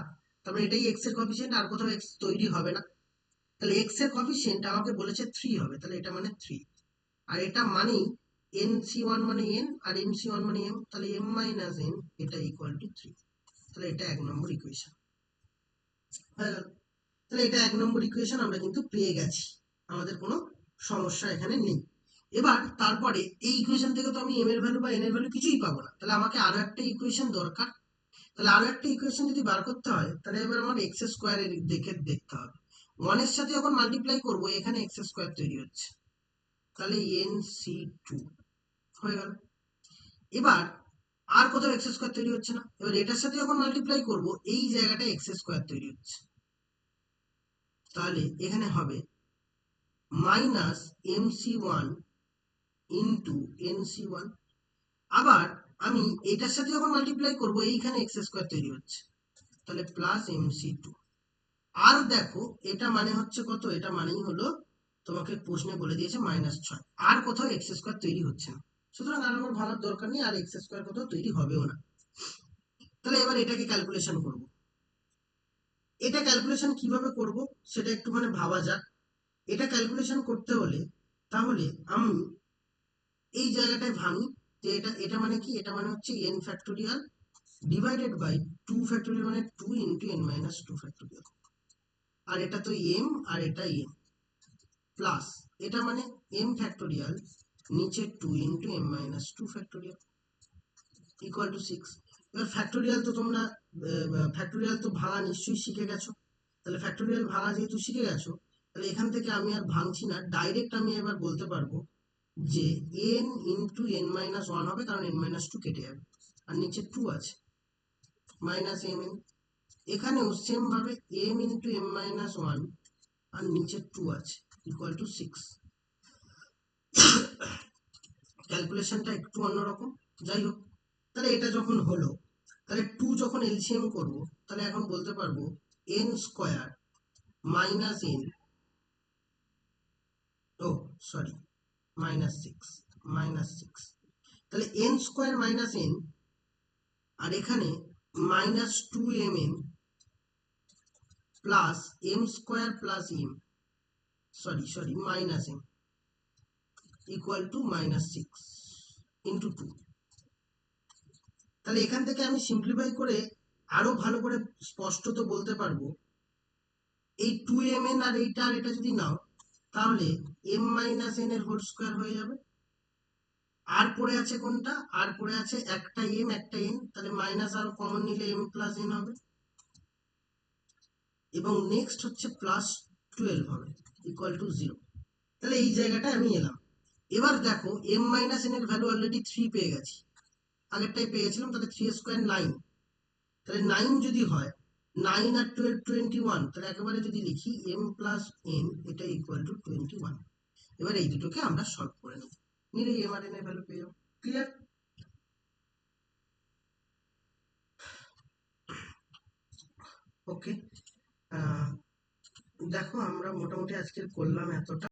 তারপরে এটাই x এর কোএফিসিয়েন্ট, আর কোথাও x তৈরি হবে না, তাহলে x এর কোএফিসিয়েন্ট আমাকে বলেছে 3 হবে, তাহলে এটা মানে 3, আর এটা মানেই nc1 মানে n আর mc1 মানে m, তাহলে m মাইনাস n এটা ইকুয়াল টু 3। তাহলে এটা 1 নম্বর ইকুয়েশন হয়ে গেল। তাহলে এটা 1 নম্বর ইকুয়েশন আমরা কিন্তু পেয়ে গেছি, আমাদের কোনো সমস্যা এখানে নেই। এবার তারপরে এই ইকুয়েশন থেকে তো আমি m এর ভ্যালু বা n এর ভ্যালু কিছুই পাবো না, তাহলে আমাকে আরো একটা ইকুয়েশন দরকার। তাহলে আরো একটা ইকুয়েশন যদি বার করতে হয় তাহলে এবার আমার এক্স স্কোয়ার এর দেখতে হবে। 1 এর সাথে যখন মাল্টিপ্লাই করব এখানে এক্স স্কোয়ার তৈরি হচ্ছে, তাহলে nc2 হয়ে গেল। এবার আর কোথাও এক্স স্কোয়ার তৈরি হচ্ছে না, এবার এটার সাথে যখন মাল্টিপ্লাই করব এই জায়গাটা এক্স স্কোয়ার তৈরি হচ্ছে, তাহলে এখানে হবে মাইনাস mc1 ইন্টু nc1। আবার আমি এটার সাথে যখন মাল্টিপ্লাই করব এইখানে এক্স স্কোয়ার তৈরি হচ্ছে, তাহলে প্লাস mc2। আর দেখো এটা মানে হচ্ছে কত, এটা মানেই হলো তোমাকে প্রশ্নে বলে দিয়েছে -6, আর কোথাও এক্স স্কোয়ার তৈরি হচ্ছে না, সুতরাং আর আমার ভাবার দরকার নেই, আর এক্স স্কোয়ার কোথাও তৈরি হবেও না। তাহলে এবার এটাকে ক্যালকুলেশন করব। এটা ক্যালকুলেশন কিভাবে করব সেটা একটুখানি ভাবা যাক। এটা ক্যালকুলেশন করতে হলে তাহলে আমি এই জায়গাটায় ভাঙি, যে এটা মানে কি, এটা মানে হচ্ছে n factorial divided by 2 factorial, মানে 2 ইন্টু n মাইনাস 2 ফ্যাক্টোরিয়াল, আর এটা তো m আর এটা m, প্লাস এটা মানে m ফ্যাক্টোরিয়াল নিচে 2 into m minus 2 factorial equal to 6। এবার ফ্যাক্টোরিয়াল তো ভাঙা নিশ্চয়ই শিখে গেছো, তাহলে ফ্যাক্টোরিয়াল ভাঙা যেহেতু শিখে গেছো তাহলে এখান থেকে আমি আর ভাঙছি না, ডাইরেক্ট আমি এবার বলতে পারবো যে n ইন্টু n মাইনাস 1 হবে, কারণ n মাইনাস 2 কেটে যাবে, আর নিচে 2 আছে মাইনাস mn। এখানেও সেম ভাবে m ইন্টু m মাইনাস 1 আর নিচে 2 আছে ইকুয়াল টু 6। ক্যালকুলেশনটা একটু অন্যরকম, যাই হোক। তাহলে এটা যখন হলো, তাহলে 2 যখন এলসিএম করব তাহলে এখন বলতে পারবো n স্কয়ার মাইনাস n, ও সরি মাইনাস 6, তাহলে n স্কয়ার মাইনাস n, আর এখানে minus 2mn plus m square plus m, sorry minus m equal to -6 into 2। তাহলে এখান থেকে আমি সিম্পলিফাই করে আরো ভালো করে স্পষ্টত বলতে পারবো, এই 2mn আর এটা যদি নাও তাহলে m মাইনাস n এর হোল স্কয়ার হয়ে যাবে, আর পড়ে আছে কোনটা, আর পড়ে আছে একটা m একটা n, তাহলে মাইনাস আর কমন নিলে m প্লাস n হবে, এবং নেক্সট হচ্ছে প্লাস 12 হবে ইকুয়াল টু 0। তাহলে এই জায়গাটায় আমি এলাম। এবার দেখো m মাইনাস n এর ভ্যালু অলরেডি 3 পেয়ে গেছি, আগেরটাই পেয়েছিলাম, তাহলে 3 স্কয়ার 9, তাহলে 9 যদি হয় 9 আর 12 21, তাহলে একেবারে যদি লিখি m প্লাস n এটা ইকুয়াল টু 21। এবার এই দুটোকে আমরা সলভ করে নেব, নিলেই m আর n এর ভ্যালু পেয়ে যাবো। ক্লিয়ার? ওকে, দেখো আমরা মোটামুটি আজকে করলাম এতটা।